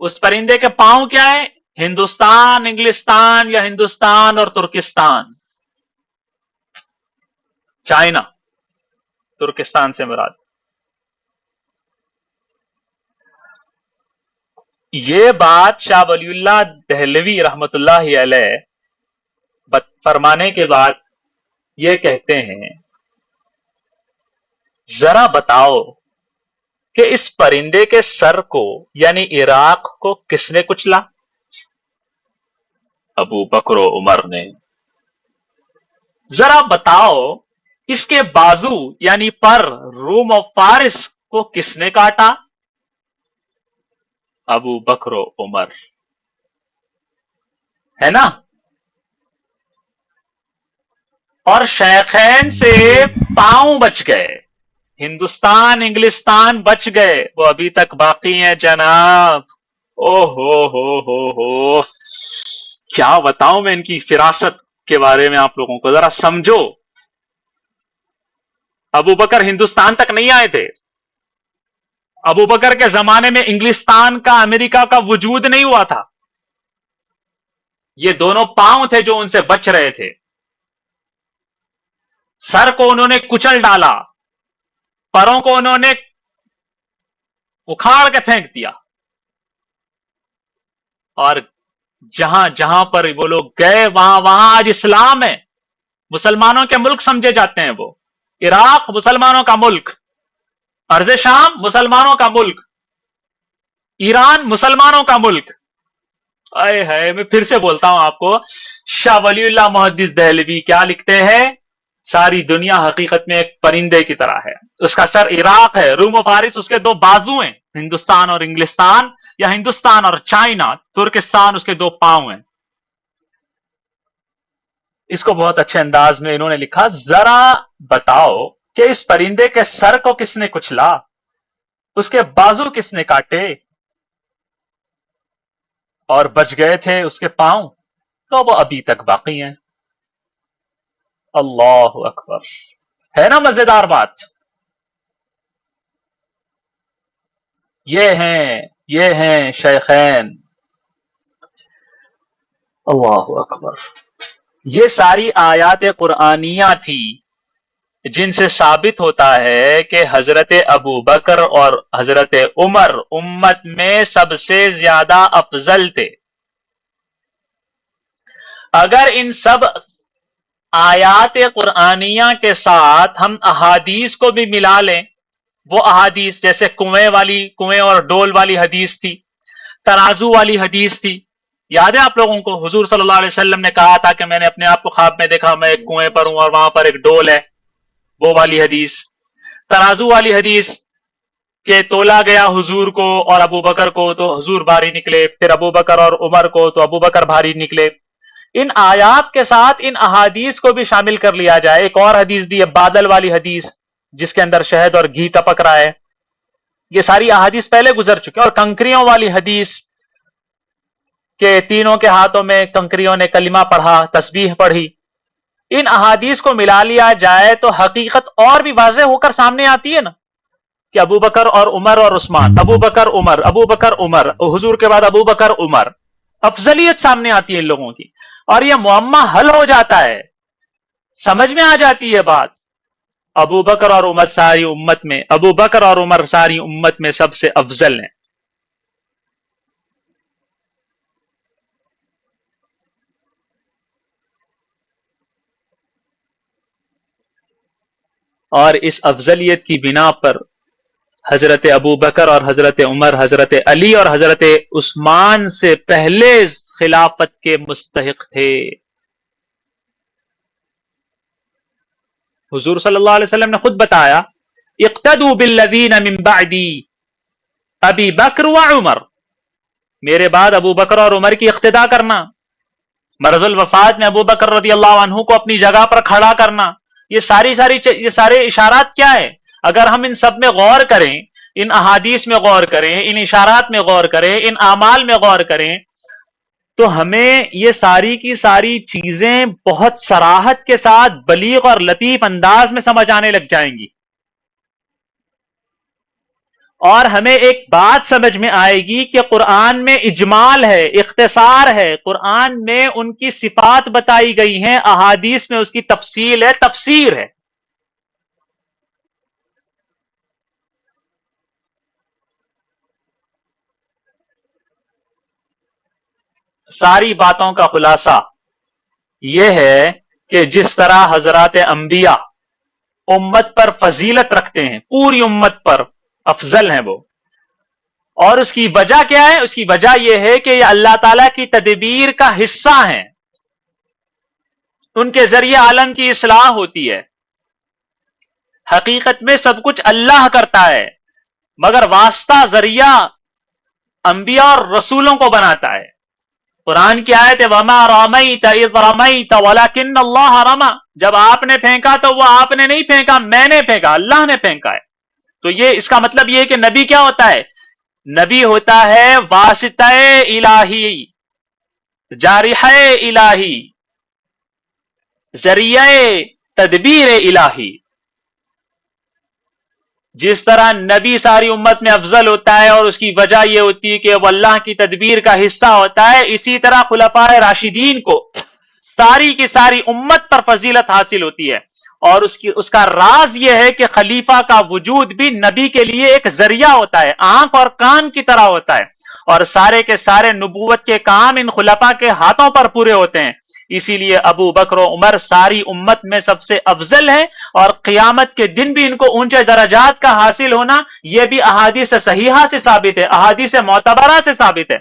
Speaker 1: اس پرندے کے پاؤں کیا ہے؟ ہندوستان، انگلستان یا ہندوستان اور ترکستان؟ چائنا، ترکستان سے مراد۔ یہ بات شاہ ولی اللہ دہلوی رحمت اللہ علیہ فرمانے کے بعد یہ کہتے ہیں، ذرا بتاؤ کہ اس پرندے کے سر کو یعنی عراق کو کس نے کچلا؟ ابو بکر و عمر نے۔ ذرا بتاؤ اس کے بازو یعنی پر روم و فارس کو کس نے کاٹا؟ ابو بکر و عمر، ہے نا؟ اور شیخین سے پاؤں بچ گئے، ہندوستان انگلستان بچ گئے، وہ ابھی تک باقی ہیں جناب۔ او ہو کیا بتاؤں میں ان کی فراست کے بارے میں آپ لوگوں کو، ذرا سمجھو۔ ابو بکر ہندوستان تک نہیں آئے تھے، ابو بکر کے زمانے میں انگلستان کا، امریکہ کا وجود نہیں ہوا تھا، یہ دونوں پاؤں تھے جو ان سے بچ رہے تھے۔ سر کو انہوں نے کچل ڈالا، پروں کو انہوں نے اکھاڑ کے پھینک دیا، اور جہاں جہاں پر وہ لوگ گئے وہاں آج اسلام ہے، مسلمانوں کے ملک سمجھے جاتے ہیں وہ۔ عراق مسلمانوں کا ملک، ارض شام مسلمانوں کا ملک، ایران مسلمانوں کا ملک۔ اے ہے، میں پھر سے بولتا ہوں آپ کو، شاہ ولی اللہ محدث دہلوی کیا لکھتے ہیں؟ ساری دنیا حقیقت میں ایک پرندے کی طرح ہے، اس کا سر عراق ہے، روم و فارس اس کے دو بازو ہیں، ہندوستان اور انگلستان یا ہندوستان اور چائنا، ترکستان اس کے دو پاؤں ہیں۔ اس کو بہت اچھے انداز میں انہوں نے لکھا، ذرا بتاؤ کہ اس پرندے کے سر کو کس نے کچلا، اس کے بازو کس نے کاٹے، اور بچ گئے تھے اس کے پاؤں، تو وہ ابھی تک باقی ہیں۔ اللہ اکبر، ہے نا مزیدار بات؟ یہ ہیں شیخین۔ اللہ اکبر، یہ ساری آیات قرآنیہ تھی جن سے ثابت ہوتا ہے کہ حضرت ابو بکر اور حضرت عمر امت میں سب سے زیادہ افضل تھے۔ اگر ان سب آیات قرآنیہ کے ساتھ ہم احادیث کو بھی ملا لیں، وہ احادیث جیسے کنویں اور ڈول والی حدیث تھی، ترازو والی حدیث تھی، یاد ہے آپ لوگوں کو؟ حضور صلی اللہ علیہ وسلم نے کہا تھا کہ میں نے اپنے آپ کو خواب میں دیکھا میں ایک کنویں پر ہوں اور وہاں پر ایک ڈول ہے، وہ والی حدیث۔ ترازو والی حدیث کہ تولا گیا حضور کو اور ابو بکر کو تو حضور بھاری نکلے، پھر ابو بکر اور عمر کو تو ابو بکر بھاری نکلے۔ ان آیات کے ساتھ ان احادیث کو بھی شامل کر لیا جائے۔ ایک اور حدیث بھی ہے، بادل والی حدیث جس کے اندر شہد اور گھی ٹپک رہا ہے، یہ ساری احادیث پہلے گزر چکے۔ اور کنکریوں والی حدیث کہ تینوں کے ہاتھوں میں کنکریوں نے کلمہ پڑھا، تسبیح پڑھی، ان احادیث کو ملا لیا جائے تو حقیقت اور بھی واضح ہو کر سامنے آتی ہے نا، کہ ابو بکر اور عمر اور عثمان، ابو بکر عمر، ابو بکر عمر، حضور کے بعد ابو بکر عمر، افضلیت سامنے آتی ہے ان لوگوں کی، اور یہ معمہ حل ہو جاتا ہے، سمجھ میں آ جاتی ہے بات۔ ابو بکر اور عمر ساری امت میں، ابو بکر اور عمر ساری امت میں سب سے افضل ہیں۔ اور اس افضلیت کی بنا پر حضرت ابو بکر اور حضرت عمر، حضرت علی اور حضرت عثمان سے پہلے خلافت کے مستحق تھے۔ حضور صلی اللہ علیہ وسلم نے خود بتایا، اقتدوا بالذین من بعدی ابی بکر و عمر، میرے بعد ابو بکر اور عمر کی اقتداء کرنا، مرض الوفات میں ابو بکر رضی اللہ عنہ کو اپنی جگہ پر کھڑا کرنا، یہ سارے اشارات کیا ہے؟ اگر ہم ان سب میں غور کریں، ان احادیث میں غور کریں، ان اشارات میں غور کریں، ان اعمال میں غور کریں، تو ہمیں یہ ساری کی ساری چیزیں بہت صراحت کے ساتھ بلیغ اور لطیف انداز میں سمجھ آنے لگ جائیں گی۔ اور ہمیں ایک بات سمجھ میں آئے گی کہ قرآن میں اجمال ہے، اختصار ہے، قرآن میں ان کی صفات بتائی گئی ہیں، احادیث میں اس کی تفصیل ہے، تفسیر ہے۔ ساری باتوں کا خلاصہ یہ ہے کہ جس طرح حضرات انبیاء امت پر فضیلت رکھتے ہیں، پوری امت پر افضل ہیں وہ، اور اس کی وجہ کیا ہے؟ اس کی وجہ یہ ہے کہ یہ اللہ تعالیٰ کی تدبیر کا حصہ ہیں، ان کے ذریعے عالم کی اصلاح ہوتی ہے۔ حقیقت میں سب کچھ اللہ کرتا ہے، مگر واسطہ ذریعہ انبیاء اور رسولوں کو بناتا ہے۔ قرآن کی آیت ہے وَمَا رَمَيْتَ إِذْ رَمَيْتَ وَلَكِنَّ اللَّهَ رَمَى، جب آپ نے پھینکا تو وہ آپ نے نہیں پھینکا، میں نے پھینکا، اللہ نے پھینکا ہے۔ تو یہ اس کا مطلب یہ ہے کہ نبی کیا ہوتا ہے؟ نبی ہوتا ہے واسطہ الہی، جارحہ الہی، ذریعہ تدبیر الہی۔ جس طرح نبی ساری امت میں افضل ہوتا ہے اور اس کی وجہ یہ ہوتی ہے کہ وہ اللہ کی تدبیر کا حصہ ہوتا ہے، اسی طرح خلفائے راشدین کو ساری کی ساری امت پر فضیلت حاصل ہوتی ہے، اور اس کا راز یہ ہے کہ خلیفہ کا وجود بھی نبی کے لیے ایک ذریعہ ہوتا ہے، آنکھ اور کان کی طرح ہوتا ہے، اور سارے کے سارے نبوت کے کام ان خلفاء کے ہاتھوں پر پورے ہوتے ہیں۔ اسی لیے ابو بکر و عمر ساری امت میں سب سے افضل ہیں، اور قیامت کے دن بھی ان کو اونچے درجات کا حاصل ہونا یہ بھی احادیث صحیحہ سے ثابت ہے، احادیث معتبرہ سے ثابت ہے۔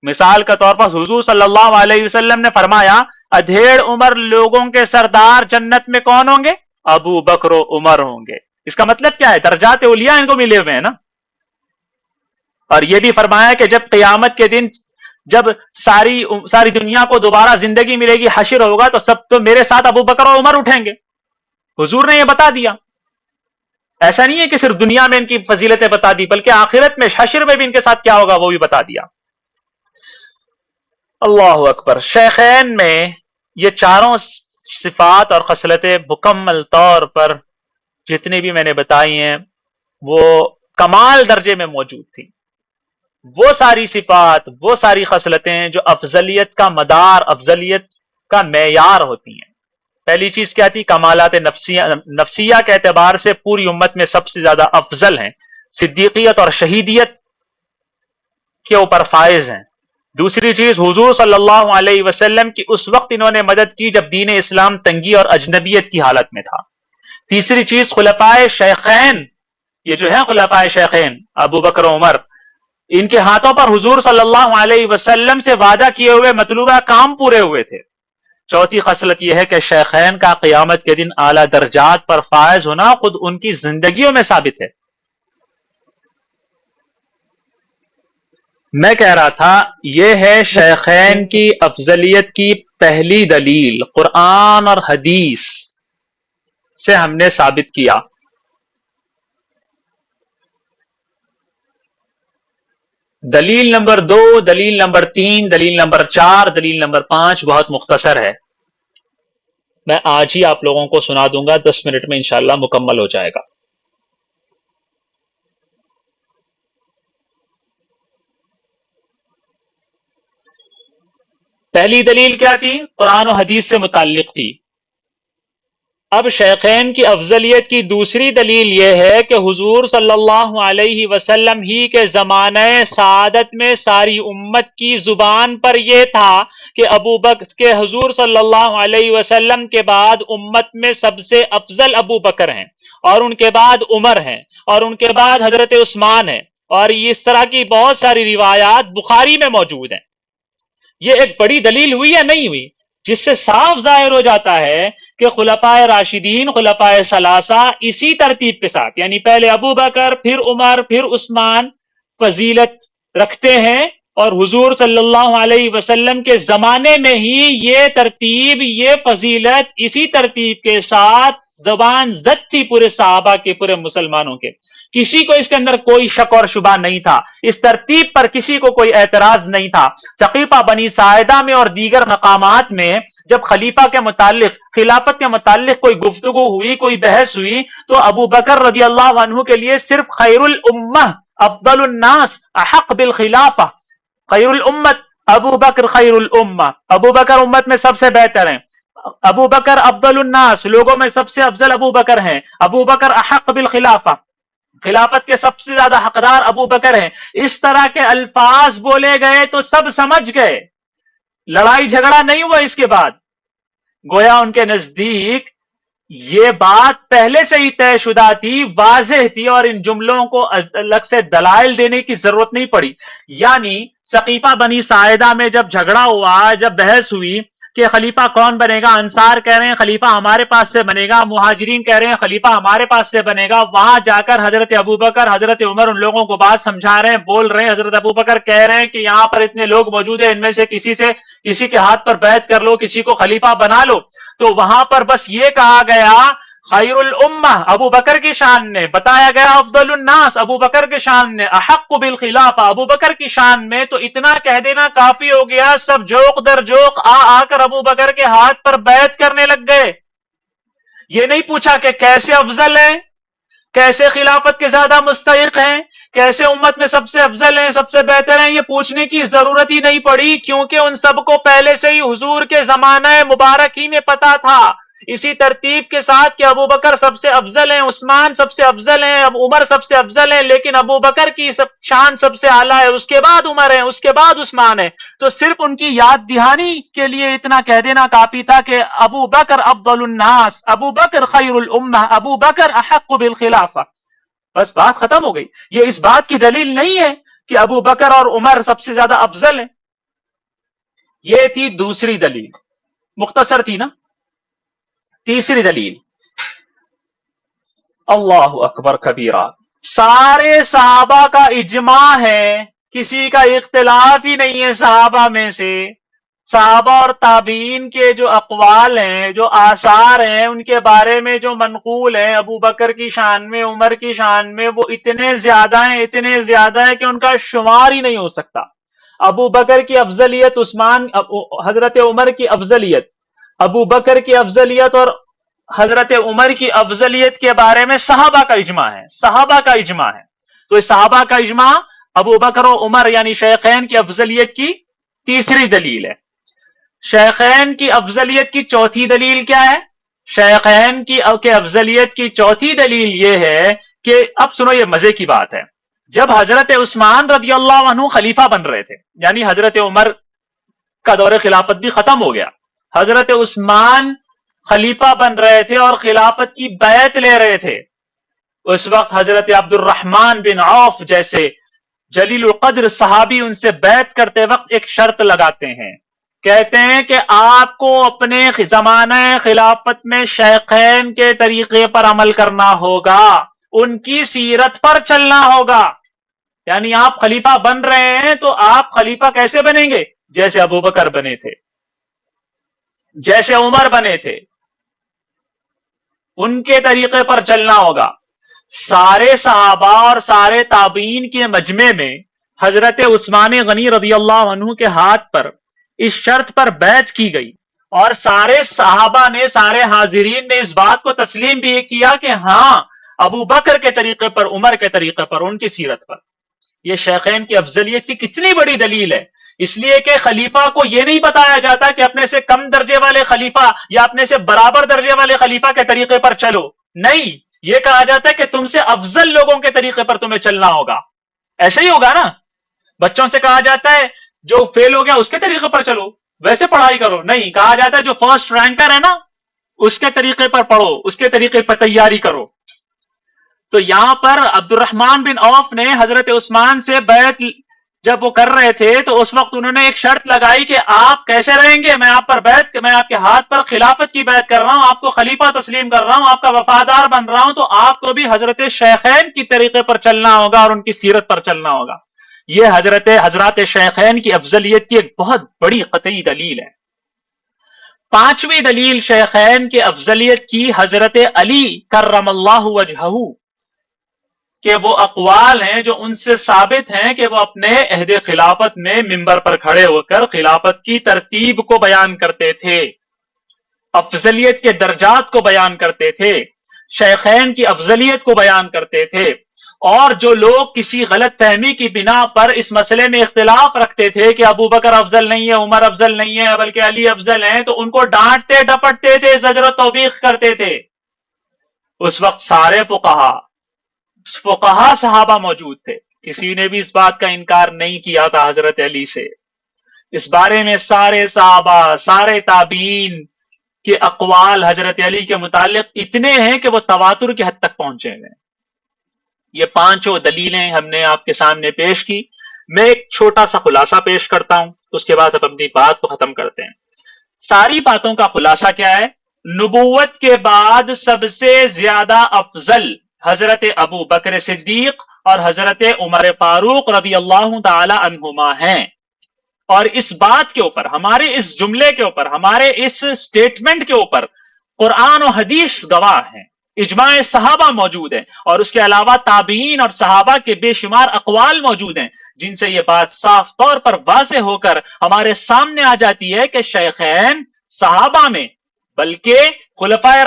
Speaker 1: مثال کے طور پر حضور صلی اللہ علیہ وسلم نے فرمایا ادھیڑ عمر لوگوں کے سردار جنت میں کون ہوں گے؟ ابو بکر و عمر ہوں گے۔ اس کا مطلب کیا ہے؟ درجات اولیاء ان کو ملے ہوئے ہیں نا۔ اور یہ بھی فرمایا کہ جب قیامت کے دن جب ساری دنیا کو دوبارہ زندگی ملے گی، حشر ہوگا، تو سب تو میرے ساتھ ابو بکر و عمر اٹھیں گے۔ حضور نے یہ بتا دیا۔ ایسا نہیں ہے کہ صرف دنیا میں ان کی فضیلتیں بتا دی، بلکہ آخرت میں حشر میں بھی ان کے ساتھ کیا ہوگا وہ بھی بتا دیا۔ اللہ اکبر۔ شیخین میں یہ چاروں صفات اور خصلتیں مکمل طور پر جتنی بھی میں نے بتائی ہیں وہ کمال درجے میں موجود تھی۔ وہ ساری صفات، وہ ساری خصلتیں جو افضلیت کا مدار، افضلیت کا معیار ہوتی ہیں۔ پہلی چیز کیا تھی؟ کمالات نفسیہ کے اعتبار سے پوری امت میں سب سے زیادہ افضل ہیں، صدیقیت اور شہیدیت کے اوپر فائز ہیں۔ دوسری چیز حضور صلی اللہ علیہ وسلم کی اس وقت انہوں نے مدد کی جب دین اسلام تنگی اور اجنبیت کی حالت میں تھا۔ تیسری چیز خلفائے شیخین، یہ جو ہیں خلفائے شیخین ابو بکر و عمر، ان کے ہاتھوں پر حضور صلی اللہ علیہ وسلم سے وعدہ کیے ہوئے مطلوبہ کام پورے ہوئے تھے۔ چوتھی خصلت یہ ہے کہ شیخین کا قیامت کے دن اعلیٰ درجات پر فائز ہونا خود ان کی زندگیوں میں ثابت ہے۔ میں کہہ رہا تھا یہ ہے شیخین کی افضلیت کی پہلی دلیل، قرآن اور حدیث سے ہم نے ثابت کیا۔ دلیل نمبر 2، دلیل نمبر 3، دلیل نمبر 4، دلیل نمبر 5 بہت مختصر ہے، میں آج ہی آپ لوگوں کو سنا دوں گا، 10 منٹ میں انشاءاللہ مکمل ہو جائے گا۔ پہلی دلیل کیا تھی؟ قرآن و حدیث سے متعلق تھی۔ اب شیخین کی افضلیت کی دوسری دلیل یہ ہے کہ حضور صلی اللہ علیہ وسلم ہی کے زمانہ سعادت میں ساری امت کی زبان پر یہ تھا کہ ابو بکر کے حضور صلی اللہ علیہ وسلم کے بعد امت میں سب سے افضل ابو بکر ہیں، اور ان کے بعد عمر ہیں، اور ان کے بعد حضرت عثمان ہیں، اور اس طرح کی بہت ساری روایات بخاری میں موجود ہیں۔ یہ ایک بڑی دلیل ہوئی یا نہیں ہوئی؟ جس سے صاف ظاہر ہو جاتا ہے کہ خلفائے راشدین، خلفائے ثلاثہ اسی ترتیب کے ساتھ، یعنی پہلے ابو بکر، پھر عمر، پھر عثمان فضیلت رکھتے ہیں، اور حضور صلی اللہ علیہ وسلم کے زمانے میں ہی یہ ترتیب، یہ فضیلت اسی ترتیب کے ساتھ زبان زد تھی پورے صحابہ کے، پورے مسلمانوں کے۔ کسی کو اس کے اندر کوئی شک اور شبہ نہیں تھا، اس ترتیب پر کسی کو کوئی اعتراض نہیں تھا۔ ثقیفہ بنی ساعدہ میں اور دیگر مقامات میں جب خلیفہ کے متعلق، خلافت کے متعلق کوئی گفتگو ہوئی، کوئی بحث ہوئی، تو ابو بکر رضی اللہ عنہ کے لیے صرف خیر الامہ افضل الناس احق بالخلافہ خیر الامت ابو بکر خیر الامہ، ابو بکر امت میں سب سے بہتر ہیں، ابو بکر افضل الناس لوگوں میں سب سے افضل ابو بکر ہیں، ابو بکر احق بالخلافہ خلافت کے سب سے زیادہ حقدار ابو بکر ہیں. اس طرح کے الفاظ بولے گئے تو سب سمجھ گئے، لڑائی جھگڑا نہیں ہوا اس کے بعد. گویا ان کے نزدیک یہ بات پہلے سے ہی طے شدہ تھی، واضح تھی، اور ان جملوں کو الگ سے دلائل دینے کی ضرورت نہیں پڑی. یعنی ثقیفہ بنی ساعدہ میں جب جھگڑا ہوا، جب بحث ہوئی کہ خلیفہ کون بنے گا، انصار کہہ رہے ہیں خلیفہ ہمارے پاس سے بنے گا، مہاجرین کہہ رہے ہیں خلیفہ ہمارے پاس سے بنے گا، وہاں جا کر حضرت ابوبکر حضرت عمر ان لوگوں کو بات سمجھا رہے ہیں، بول رہے ہیں. حضرت ابوبکر کہہ رہے ہیں کہ یہاں پر اتنے لوگ موجود ہیں، ان میں سے کسی کے ہاتھ پر بیعت کر لو، کسی کو خلیفہ بنا لو. تو وہاں پر بس یہ کہا گیا خیر الامہ ابو بکر کی شان میں، بتایا گیا افضل الناس ابو بکر کی شان میں، احق بالخلافہ ابو بکر کی شان میں. تو اتنا کہہ دینا کافی ہو گیا. سب جوق در جوق آ کر ابو بکر کے ہاتھ پر بیعت کرنے لگ گئے. یہ نہیں پوچھا کہ کیسے افضل ہیں، کیسے خلافت کے زیادہ مستحق ہیں، کیسے امت میں سب سے افضل ہیں، سب سے بہتر ہیں. یہ پوچھنے کی ضرورت ہی نہیں پڑی، کیونکہ ان سب کو پہلے سے ہی حضور کے زمانہ مبارک ہی میں پتا تھا، اسی ترتیب کے ساتھ کہ ابو بکر سب سے افضل ہیں، عثمان سب سے افضل ہیں، اب عمر سب سے افضل ہیں، لیکن ابو بکر کی شان سب سے اعلیٰ ہے، اس کے بعد عمر ہے، اس کے بعد عثمان ہے. تو صرف ان کی یاد دہانی کے لیے اتنا کہہ دینا کافی تھا کہ ابو بکر افضل الناس، ابو بکر خیر الامہ، ابو بکر احق بالخلافہ. بس بات ختم ہو گئی. یہ اس بات کی دلیل نہیں ہے کہ ابو بکر اور عمر سب سے زیادہ افضل ہیں. یہ تھی دوسری دلیل، مختصر تھی نا. تیسری دلیل، اللہ اکبر کبیرہ، سارے صحابہ کا اجماع ہے، کسی کا اختلاف ہی نہیں ہے صحابہ میں سے. صحابہ اور تابعین کے جو اقوال ہیں، جو آثار ہیں، ان کے بارے میں جو منقول ہیں ابو بکر کی شان میں، عمر کی شان میں، وہ اتنے زیادہ ہیں، اتنے زیادہ ہیں کہ ان کا شمار ہی نہیں ہو سکتا. ابو بکر کی افضلیت، حضرت عمر کی افضلیت، ابو بکر کی افضلیت اور حضرت عمر کی افضلیت کے بارے میں صحابہ کا اجماع ہے، صحابہ کا اجماع ہے. تو اس صحابہ کا اجماع ابو بکر و عمر یعنی شیخین کی افضلیت کی تیسری دلیل ہے. شیخین کی افضلیت کی چوتھی دلیل کیا ہے؟ شیخین کی افضلیت کی چوتھی دلیل یہ ہے کہ اب سنو، یہ مزے کی بات ہے. جب حضرت عثمان رضی اللہ عنہ خلیفہ بن رہے تھے، یعنی حضرت عمر کا دور خلافت بھی ختم ہو گیا، حضرت عثمان خلیفہ بن رہے تھے اور خلافت کی بیعت لے رہے تھے. اس وقت حضرت عبد الرحمن بن عوف جیسے جلیل القدر صحابی ان سے بیعت کرتے وقت ایک شرط لگاتے ہیں، کہتے ہیں کہ آپ کو اپنے زمانہ خلافت میں شیخین کے طریقے پر عمل کرنا ہوگا، ان کی سیرت پر چلنا ہوگا. یعنی آپ خلیفہ بن رہے ہیں تو آپ خلیفہ کیسے بنیں گے؟ جیسے ابو بکر بنے تھے، جیسے عمر بنے تھے، ان کے طریقے پر چلنا ہوگا. سارے صحابہ اور سارے تابعین کے مجمع میں حضرت عثمان غنی رضی اللہ عنہ کے ہاتھ پر اس شرط پر بیعت کی گئی، اور سارے صحابہ نے، سارے حاضرین نے اس بات کو تسلیم بھی کیا کہ ہاں ابو بکر کے طریقے پر، عمر کے طریقے پر، ان کی سیرت پر. یہ شیخین کی افضلیت کی کتنی بڑی دلیل ہے. اس لیے کہ خلیفہ کو یہ نہیں بتایا جاتا کہ اپنے سے کم درجے والے خلیفہ یا اپنے سے برابر درجے والے خلیفہ کے طریقے پر چلو، نہیں، یہ کہا جاتا ہے کہ تم سے افضل لوگوں کے طریقے پر تمہیں چلنا ہوگا. ایسے ہی ہوگا نا، بچوں سے کہا جاتا ہے جو فیل ہو گیا اس کے طریقے پر چلو، ویسے پڑھائی کرو، نہیں، کہا جاتا ہے جو فرسٹ رینکر ہے نا اس کے طریقے پر پڑھو، اس کے طریقے پر تیاری کرو. تو یہاں پر عبد الرحمن بن عوف نے حضرت عثمان سے بیعت جب وہ کر رہے تھے تو اس وقت انہوں نے ایک شرط لگائی کہ آپ کیسے رہیں گے، میں آپ کے ہاتھ پر خلافت کی بیعت کر رہا ہوں، آپ کو خلیفہ تسلیم کر رہا ہوں، آپ کا وفادار بن رہا ہوں، تو آپ کو بھی حضرت شیخین کی طریقے پر چلنا ہوگا اور ان کی سیرت پر چلنا ہوگا. یہ حضرات شیخین کی افضلیت کی ایک بہت بڑی قطعی دلیل ہے. پانچویں دلیل شیخین کی افضلیت کی حضرت علی کرم اللہ وجہہ کہ وہ اقوال ہیں جو ان سے ثابت ہیں کہ وہ اپنے عہد خلافت میں منبر پر کھڑے ہو کر خلافت کی ترتیب کو بیان کرتے تھے، افضلیت کے درجات کو بیان کرتے تھے، شیخین کی افضلیت کو بیان کرتے تھے. اور جو لوگ کسی غلط فہمی کی بنا پر اس مسئلے میں اختلاف رکھتے تھے کہ ابو بکر افضل نہیں ہے، عمر افضل نہیں ہے بلکہ علی افضل ہیں، تو ان کو ڈانٹتے ڈپٹتے تھے، زجر و توبیخ کرتے تھے. اس وقت سارے فقہا صحابہ موجود تھے، کسی نے بھی اس بات کا انکار نہیں کیا تھا حضرت علی سے. اس بارے میں سارے صحابہ، سارے تابعین کے اقوال حضرت علی کے متعلق اتنے ہیں کہ وہ تواتر کی حد تک پہنچے ہیں. یہ پانچوں دلیلیں ہم نے آپ کے سامنے پیش کی. میں ایک چھوٹا سا خلاصہ پیش کرتا ہوں، اس کے بعد اب اپنی بات کو ختم کرتے ہیں. ساری باتوں کا خلاصہ کیا ہے؟ نبوت کے بعد سب سے زیادہ افضل حضرت ابو بکر صدیق اور حضرت عمر فاروق رضی اللہ تعالی عنہما ہیں. اور اس بات کے اوپر، ہمارے اس جملے کے اوپر، ہمارے اس سٹیٹمنٹ کے اوپر قرآن و حدیث گواہ ہیں، اجماع صحابہ موجود ہے، اور اس کے علاوہ تابعین اور صحابہ کے بے شمار اقوال موجود ہیں جن سے یہ بات صاف طور پر واضح ہو کر ہمارے سامنے آ جاتی ہے کہ شیخین صحابہ میں بلکہ خلفائے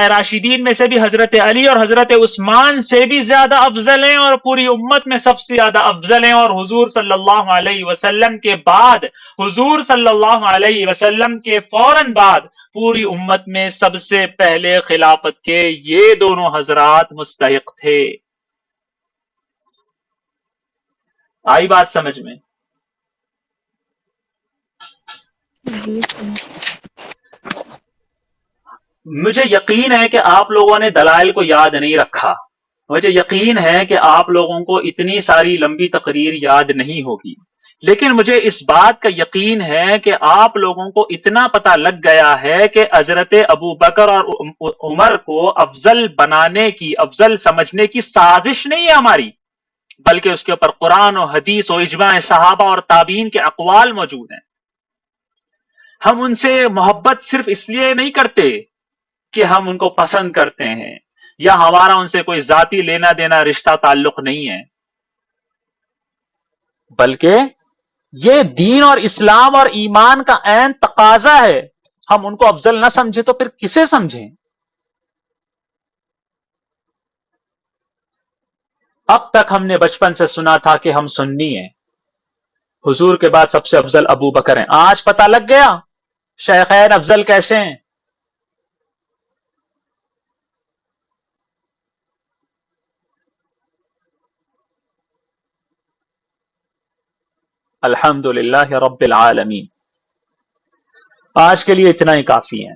Speaker 1: راشدین میں سے بھی حضرت علی اور حضرت عثمان سے بھی زیادہ افضل ہیں، اور پوری امت میں سب سے زیادہ افضل ہیں. اور حضور صلی اللہ علیہ وسلم کے بعد، حضور صلی اللہ علیہ وسلم کے فوراً بعد پوری امت میں سب سے پہلے خلافت کے یہ دونوں حضرات مستحق تھے. آئی بات سمجھ میں؟ مجھے یقین ہے کہ آپ لوگوں نے دلائل کو یاد نہیں رکھا. مجھے یقین ہے کہ آپ لوگوں کو اتنی ساری لمبی تقریر یاد نہیں ہوگی، لیکن مجھے اس بات کا یقین ہے کہ آپ لوگوں کو اتنا پتہ لگ گیا ہے کہ حضرت ابو بکر اور عمر کو افضل بنانے کی، افضل سمجھنے کی سازش نہیں ہے ہماری، بلکہ اس کے اوپر قرآن و حدیث و اجماع صحابہ اور تابعین کے اقوال موجود ہیں. ہم ان سے محبت صرف اس لیے نہیں کرتے کہ ہم ان کو پسند کرتے ہیں، یا ہمارا ان سے کوئی ذاتی لینا دینا رشتہ تعلق نہیں ہے، بلکہ یہ دین اور اسلام اور ایمان کا عین تقاضا ہے. ہم ان کو افضل نہ سمجھے تو پھر کسے سمجھیں؟ اب تک ہم نے بچپن سے سنا تھا کہ ہم سنی ہیں، حضور کے بعد سب سے افضل ابو بکر ہیں. آج پتہ لگ گیا شیخین افضل کیسے ہیں. الحمدللہ رب العالمین. آج کے لیے اتنا ہی کافی ہے.